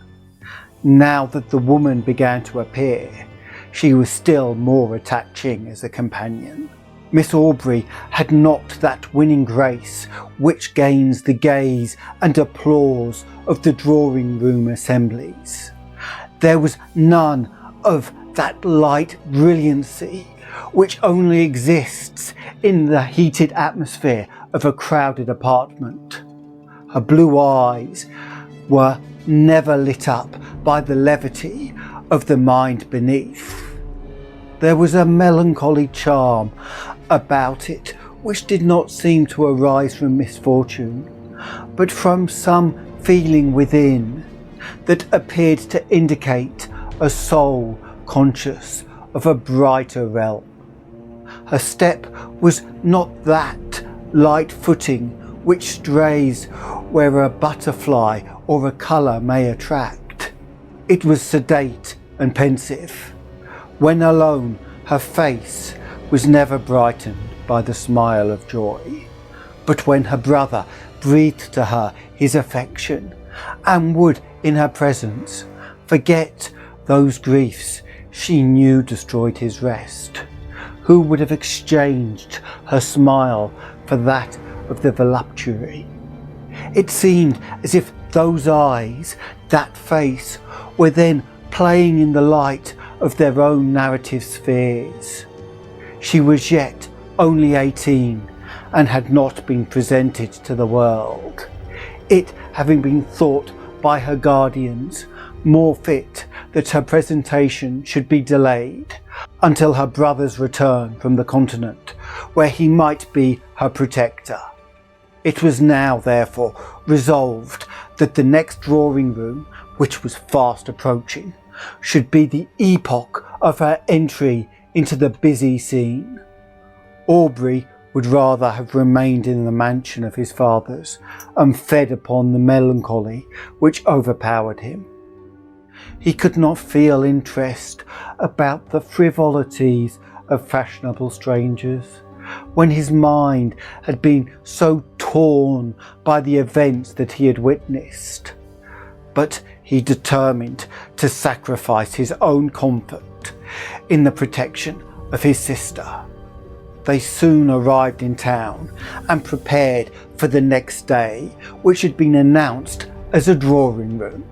now that the woman began to appear, she was still more attaching as a companion. Miss Aubrey had not that winning grace which gains the gaze and applause of the drawing-room assemblies. There was none of that light brilliancy which only exists in the heated atmosphere of a crowded apartment. Her blue eyes were never lit up by the levity of the mind beneath. There was a melancholy charm about it which did not seem to arise from misfortune, but from some feeling within that appeared to indicate a soul conscious of a brighter realm. Her step was not that light footing which strays where a butterfly or a colour may attract. It was sedate and pensive. When alone, her face was never brightened by the smile of joy. But when her brother breathed to her his affection, and would in her presence forget those griefs she knew destroyed his rest, who would have exchanged her smile for that of the voluptuary? It seemed as if those eyes, that face, were then playing in the light of their own narrative spheres. She was yet only 18 and had not been presented to the world, it having been thought by her guardians more fit that her presentation should be delayed until her brother's return from the continent, where he might be her protector. It was now, therefore, resolved that the next drawing room, which was fast approaching, should be the epoch of her entry into the busy scene. Aubrey would rather have remained in the mansion of his fathers and fed upon the melancholy which overpowered him. He could not feel interest about the frivolities of fashionable strangers, when his mind had been so torn by the events that he had witnessed. But he determined to sacrifice his own comfort in the protection of his sister. They soon arrived in town and prepared for the next day, which had been announced as a drawing room.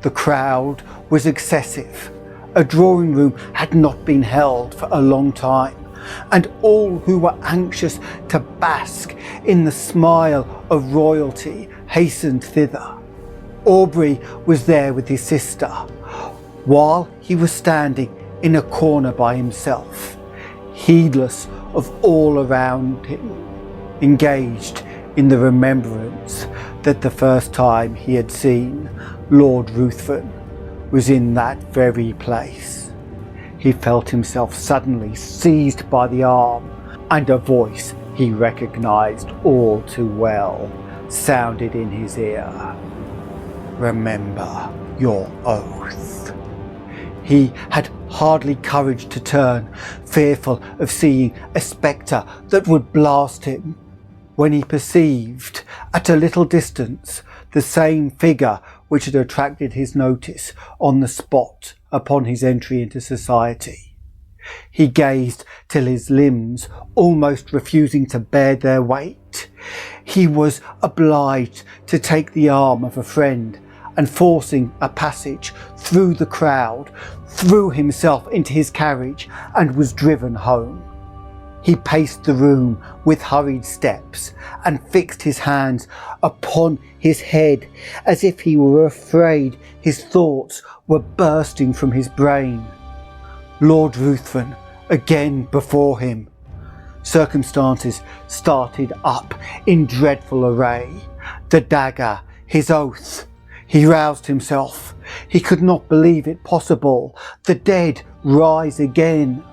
The crowd was excessive. A drawing room had not been held for a long time, and all who were anxious to bask in the smile of royalty hastened thither. Aubrey was there with his sister, while he was standing in a corner by himself, heedless of all around him, engaged in the remembrance that the first time he had seen Lord Ruthven was in that very place. He felt himself suddenly seized by the arm, and a voice he recognised all too well sounded in his ear. "Remember your oath." He had hardly courage to turn, fearful of seeing a spectre that would blast him, when he perceived at a little distance the same figure which had attracted his notice on the spot upon his entry into society. He gazed till his limbs almost refusing to bear their weight. He was obliged to take the arm of a friend, and forcing a passage through the crowd, threw himself into his carriage and was driven home. He paced the room with hurried steps and fixed his hands upon his head as if he were afraid his thoughts were bursting from his brain. Lord Ruthven again before him. Circumstances started up in dreadful array. The dagger, his oath. He roused himself. He could not believe it possible. The dead rise again.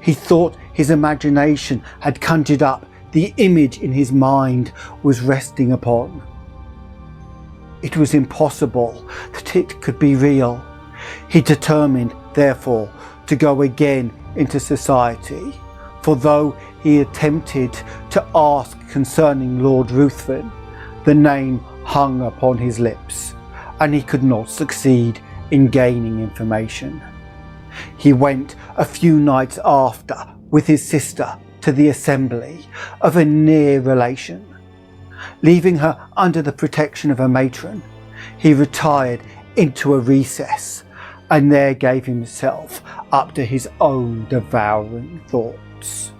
He thought his imagination had conjured up the image in his mind was resting upon. It was impossible that it could be real. He determined, therefore, to go again into society, for though he attempted to ask concerning Lord Ruthven, the name hung upon his lips, and he could not succeed in gaining information. He went a few nights after with his sister to the assembly of a near relation. Leaving her under the protection of a matron, he retired into a recess and there gave himself up to his own devouring thoughts.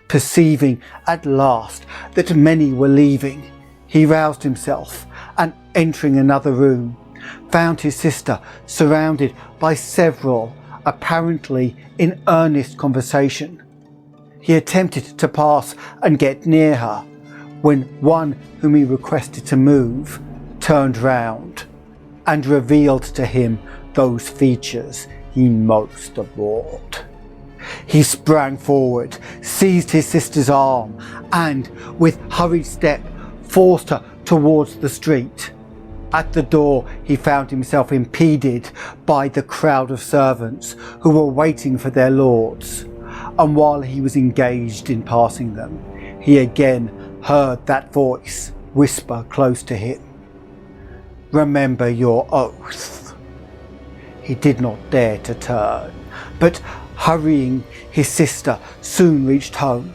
Perceiving at last that many were leaving, he roused himself and, entering another room, found his sister surrounded by several, apparently in earnest conversation. He attempted to pass and get near her, when one whom he requested to move turned round and revealed to him those features he most abhorred. He sprang forward, seized his sister's arm, and, with hurried step, forced her towards the street. At the door he found himself impeded by the crowd of servants who were waiting for their lords, and while he was engaged in passing them, he again heard that voice whisper close to him, "Remember your oath." He did not dare to turn, but hurrying his sister soon reached home.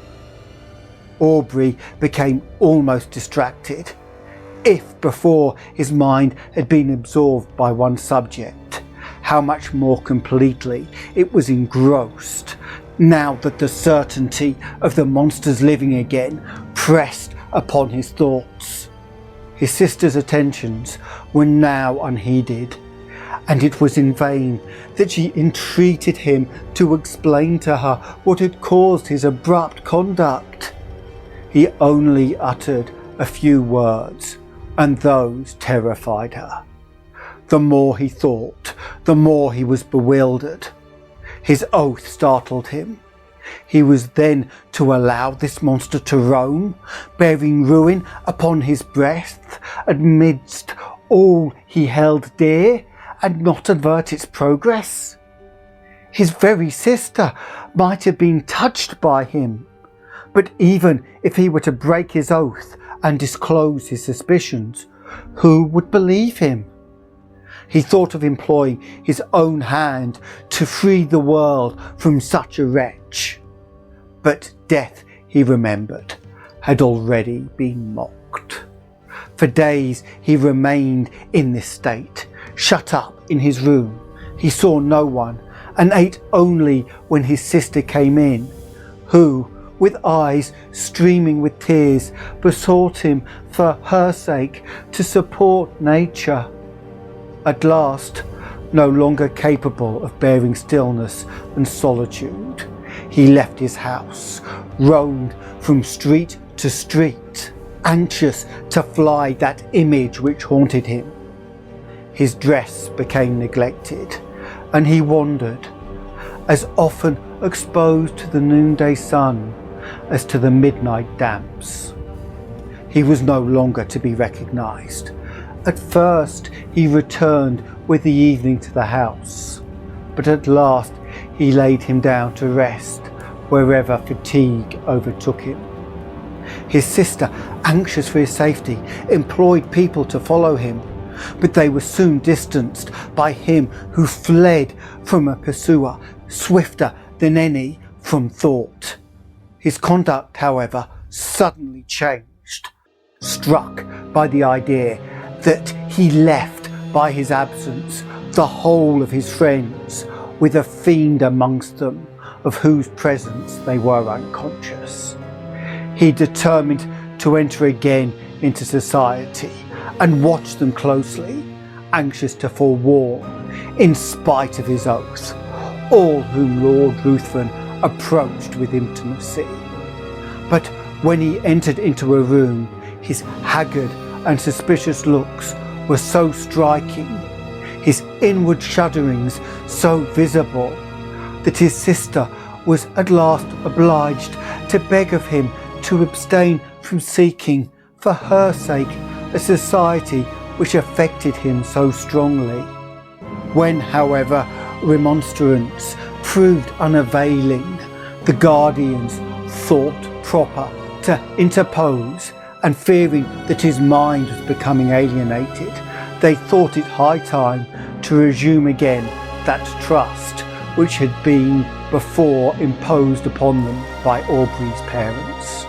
Aubrey became almost distracted. If before his mind had been absorbed by one subject, how much more completely it was engrossed now that the certainty of the monsters living again pressed upon his thoughts. His sister's attentions were now unheeded, and it was in vain that she entreated him to explain to her what had caused his abrupt conduct. He only uttered a few words, and those terrified her. The more he thought, the more he was bewildered. His oath startled him. He was then to allow this monster to roam, bearing ruin upon his breast amidst all he held dear, and not avert its progress? His very sister might have been touched by him, but even if he were to break his oath and disclose his suspicions, who would believe him? He thought of employing his own hand to free the world from such a wretch. But death, he remembered, had already been mocked. For days he remained in this state, shut up in his room. He saw no one and ate only when his sister came in, who, with eyes streaming with tears, besought him for her sake to support nature. At last, no longer capable of bearing stillness and solitude, he left his house, roamed from street to street, anxious to fly that image which haunted him. His dress became neglected, and he wandered, as often exposed to the noonday sun as to the midnight damps. He was no longer to be recognised. At first he returned with the evening to the house, but at last he laid him down to rest wherever fatigue overtook him. His sister, anxious for his safety, employed people to follow him, but they were soon distanced by him who fled from a pursuer swifter than any from thought. His conduct, however, suddenly changed, struck by the idea that he left by his absence the whole of his friends, with a fiend amongst them of whose presence they were unconscious. He determined to enter again into society and watch them closely, anxious to forewarn, in spite of his oath, all whom Lord Ruthven approached with intimacy. But when he entered into a room, his haggard and suspicious looks were so striking, his inward shudderings so visible, that his sister was at last obliged to beg of him to abstain from seeking, for her sake, a society which affected him so strongly. When, however, remonstrance proved unavailing, the guardians thought proper to interpose, and fearing that his mind was becoming alienated, they thought it high time to resume again that trust which had been before imposed upon them by Aubrey's parents.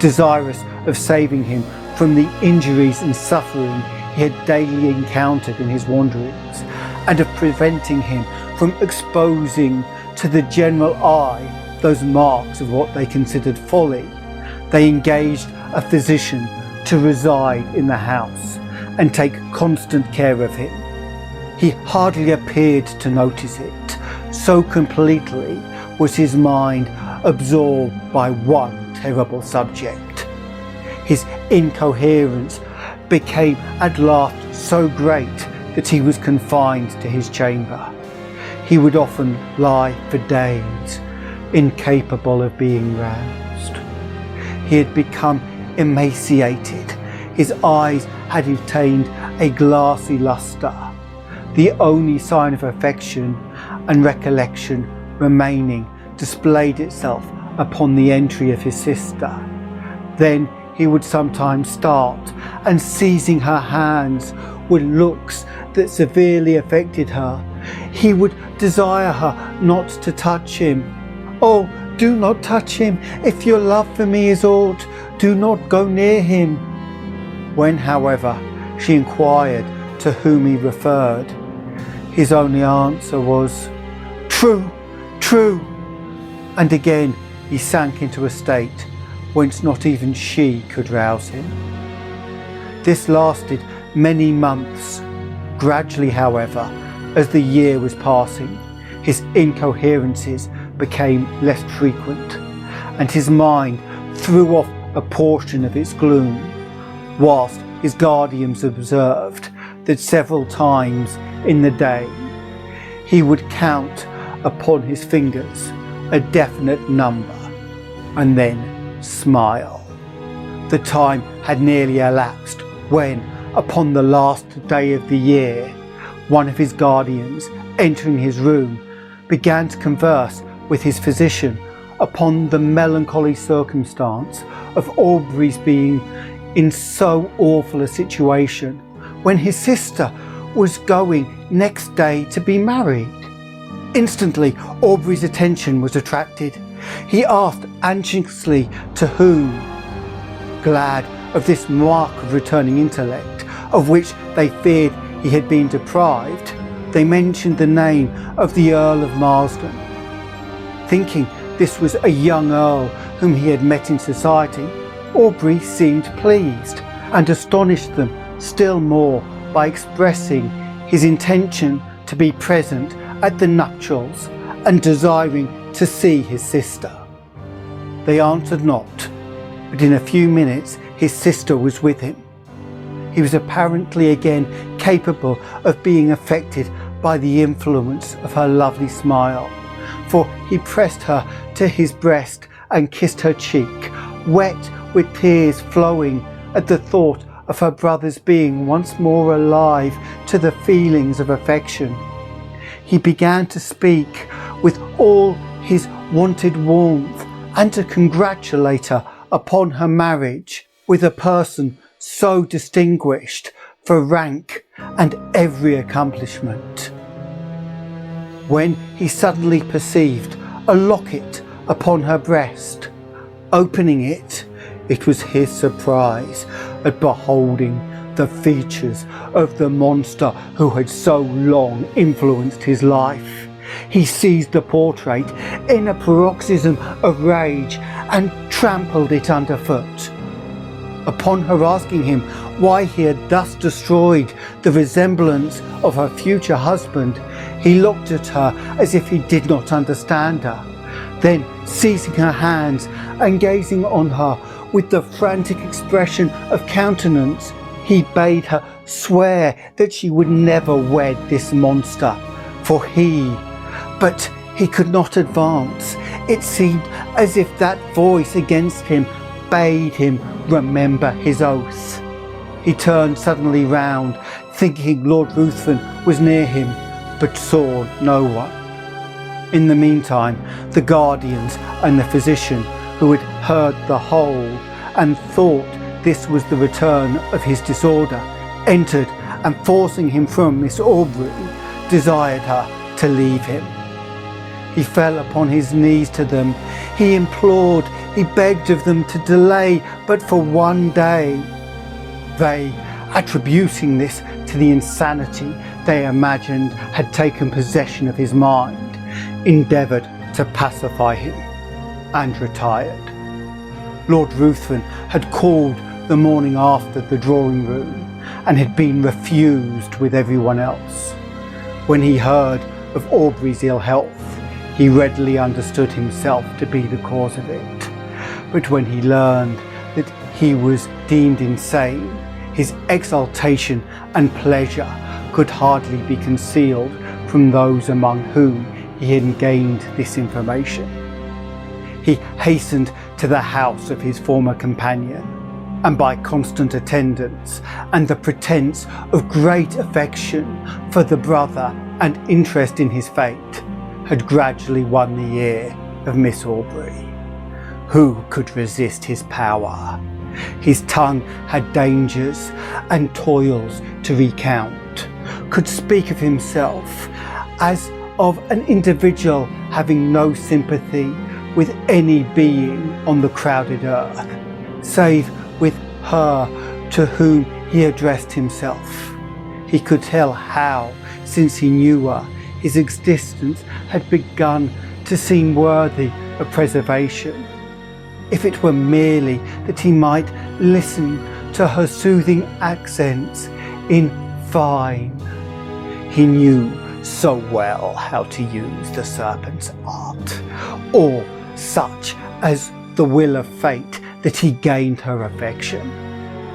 Desirous of saving him from the injuries and suffering he had daily encountered in his wanderings, and of preventing him from exposing to the general eye those marks of what they considered folly, they engaged a physician to reside in the house and take constant care of him. He hardly appeared to notice it, so completely was his mind absorbed by one terrible subject. His incoherence became at last so great that he was confined to his chamber. He would often lie for days, incapable of being roused. He had become emaciated. His eyes had attained a glassy lustre. The only sign of affection and recollection remaining displayed itself upon the entry of his sister. Then he would sometimes start, and seizing her hands with looks that severely affected her, he would desire her not to touch him. "Oh, do not touch him. If your love for me is aught, do not go near him." When, however, she inquired to whom he referred, his only answer was, "True, true." And again he sank into a state whence not even she could rouse him. This lasted many months. Gradually, however, as the year was passing, his incoherences became less frequent, and his mind threw off a portion of its gloom, whilst his guardians observed that several times in the day he would count upon his fingers a definite number and then smile. The time had nearly elapsed when, upon the last day of the year, one of his guardians, entering his room, began to converse with his physician upon the melancholy circumstance of Aubrey's being in so awful a situation when his sister was going next day to be married. Instantly, Aubrey's attention was attracted. He asked anxiously to whom. Glad of this mark of returning intellect, of which they feared he had been deprived, they mentioned the name of the Earl of Marsden. Thinking this was a young earl whom he had met in society, Aubrey seemed pleased and astonished them still more by expressing his intention to be present at the nuptials and desiring to see his sister. They answered not, but in a few minutes his sister was with him. He was apparently again capable of being affected by the influence of her lovely smile, for he pressed her to his breast and kissed her cheek, wet with tears flowing at the thought of her brother's being once more alive to the feelings of affection. He began to speak with all his wonted warmth and to congratulate her upon her marriage with a person so distinguished for rank and every accomplishment, when he suddenly perceived a locket upon her breast. Opening it, it was his surprise at beholding the features of the monster who had so long influenced his life. He seized the portrait in a paroxysm of rage and trampled it underfoot. Upon her asking him why he had thus destroyed the resemblance of her future husband, he looked at her as if he did not understand her. Then, seizing her hands and gazing on her with the frantic expression of countenance, he bade her swear that she would never wed this monster, but he could not advance. It seemed as if that voice against him bade him remember his oath. He turned suddenly round, thinking Lord Ruthven was near him, but saw no one. In the meantime, the guardians and the physician, who had heard the whole and thought this was the return of his disorder, entered and, forcing him from Miss Aubrey, desired her to leave him. He fell upon his knees to them. He implored, he begged of them to delay but for one day. They, attributing this to the insanity they imagined had taken possession of his mind, endeavoured to pacify him and retired. Lord Ruthven had called the morning after the drawing room and had been refused with everyone else. When he heard of Aubrey's ill health, he readily understood himself to be the cause of it. But when he learned that he was deemed insane, his exultation and pleasure could hardly be concealed from those among whom he had gained this information. He hastened to the house of his former companion, and by constant attendance and the pretence of great affection for the brother and interest in his fate, had gradually won the ear of Miss Aubrey. Who could resist his power? His tongue had dangers and toils to recount, could speak of himself as of an individual having no sympathy with any being on the crowded earth, save with her to whom he addressed himself. He could tell how, since he knew her, his existence had begun to seem worthy of preservation, if it were merely that he might listen to her soothing accents in fine. He knew so well how to use the serpent's art, or such as the will of fate, that he gained her affection.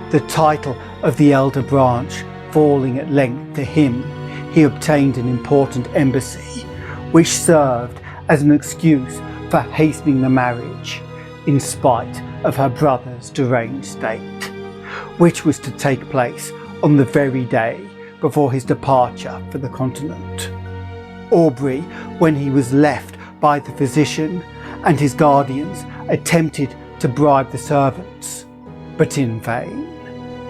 The title of the elder branch falling at length to him, he obtained an important embassy, which served as an excuse for hastening the marriage, in spite of her brother's deranged state, which was to take place on the very day before his departure for the continent. Aubrey, when he was left by the physician and his guardians, attempted to bribe the servants, but in vain.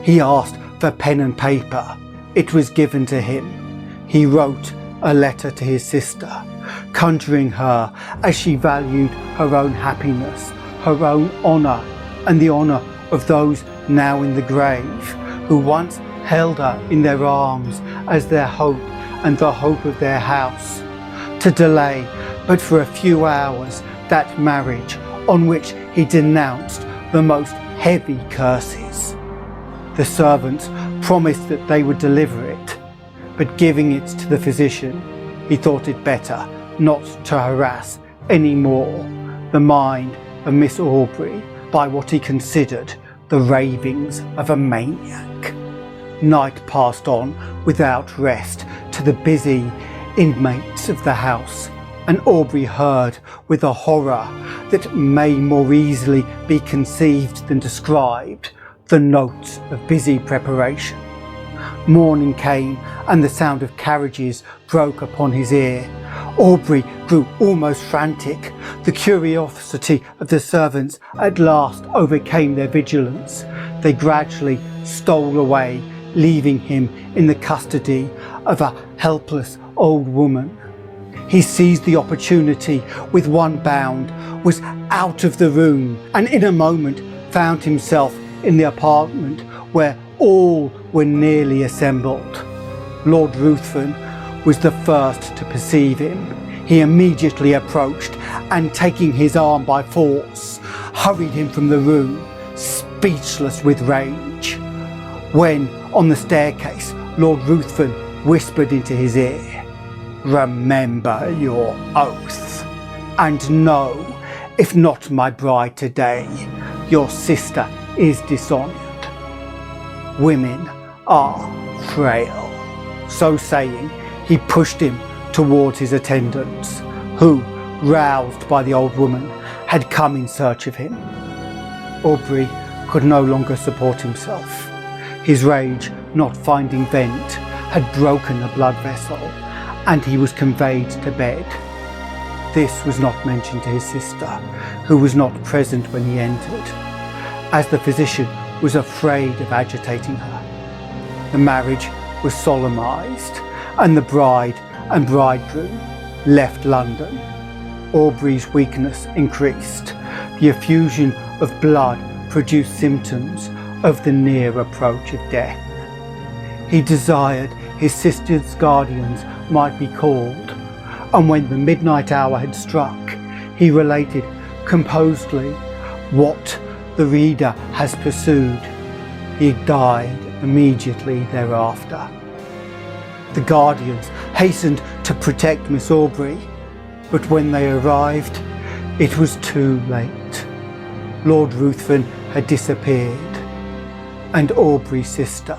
He asked for pen and paper. It was given to him. He wrote a letter to his sister, conjuring her as she valued her own happiness, her own honour, and the honour of those now in the grave, who once held her in their arms as their hope and the hope of their house. To delay but for a few hours that marriage on which he denounced the most heavy curses. The servants promised that they would deliver it, but giving it to the physician, he thought it better not to harass any more the mind of Miss Aubrey by what he considered the ravings of a maniac. Night passed on without rest to the busy inmates of the house, and Aubrey heard with a horror that may more easily be conceived than described the notes of busy preparation. Morning came and the sound of carriages broke upon his ear. Aubrey grew almost frantic. The curiosity of the servants at last overcame their vigilance. They gradually stole away, leaving him in the custody of a helpless old woman. He seized the opportunity with one bound, was out of the room, and in a moment found himself in the apartment where all were nearly assembled. Lord Ruthven was the first to perceive him. He immediately approached and, taking his arm by force, hurried him from the room, speechless with rage. When, on the staircase, Lord Ruthven whispered into his ear, "Remember your oath, and know, if not my bride today, your sister is dishonoured. Women are frail." So saying, he pushed him towards his attendants, who, roused by the old woman, had come in search of him. Aubrey could no longer support himself. His rage, not finding vent, had broken a blood vessel, and he was conveyed to bed. This was not mentioned to his sister, who was not present when he entered, as the physician was afraid of agitating her. The marriage was solemnised, and the bride and bridegroom left London. Aubrey's weakness increased. The effusion of blood produced symptoms of the near approach of death. He desired his sister's guardians might be called, and when the midnight hour had struck, he related composedly what the reader has pursued. He died immediately thereafter. The guardians hastened to protect Miss Aubrey, but when they arrived, it was too late. Lord Ruthven had disappeared, and Aubrey's sister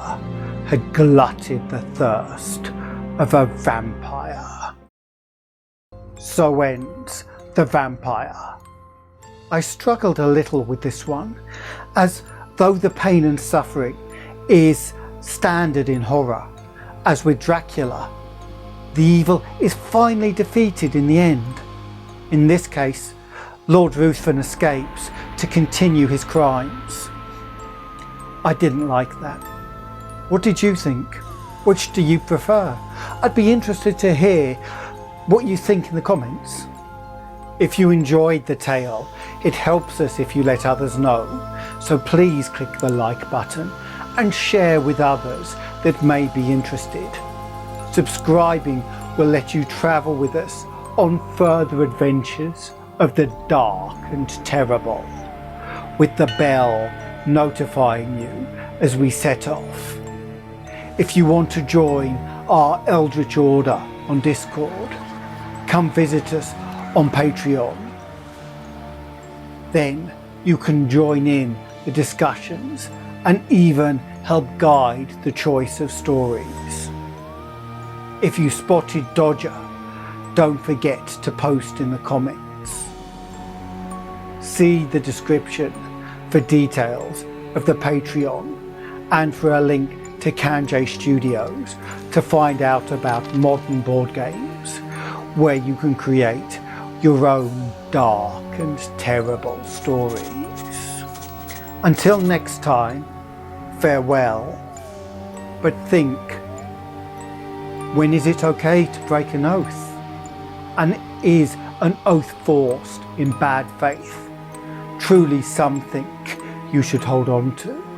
had glutted the thirst of a vampire. So ends The Vampyre. I struggled a little with this one, as though the pain and suffering is standard in horror, as with Dracula, the evil is finally defeated in the end. In this case, Lord Ruthven escapes to continue his crimes. I didn't like that. What did you think? Which do you prefer? I'd be interested to hear what you think in the comments. If you enjoyed the tale, it helps us if you let others know, so please click the like button and share with others that may be interested. Subscribing will let you travel with us on further adventures of the dark and terrible, with the bell notifying you as we set off. If you want to join our Eldritch Order on Discord, come visit us on Patreon. Then you can join in the discussions and even help guide the choice of stories. If you spotted Dodger, don't forget to post in the comments. See the description for details of the Patreon and for a link to Canje Studios to find out about modern board games where you can create your own dark and terrible stories. Until next time, farewell. But think, when is it okay to break an oath? and is an oath forced in bad faith. Truly something you should hold on to.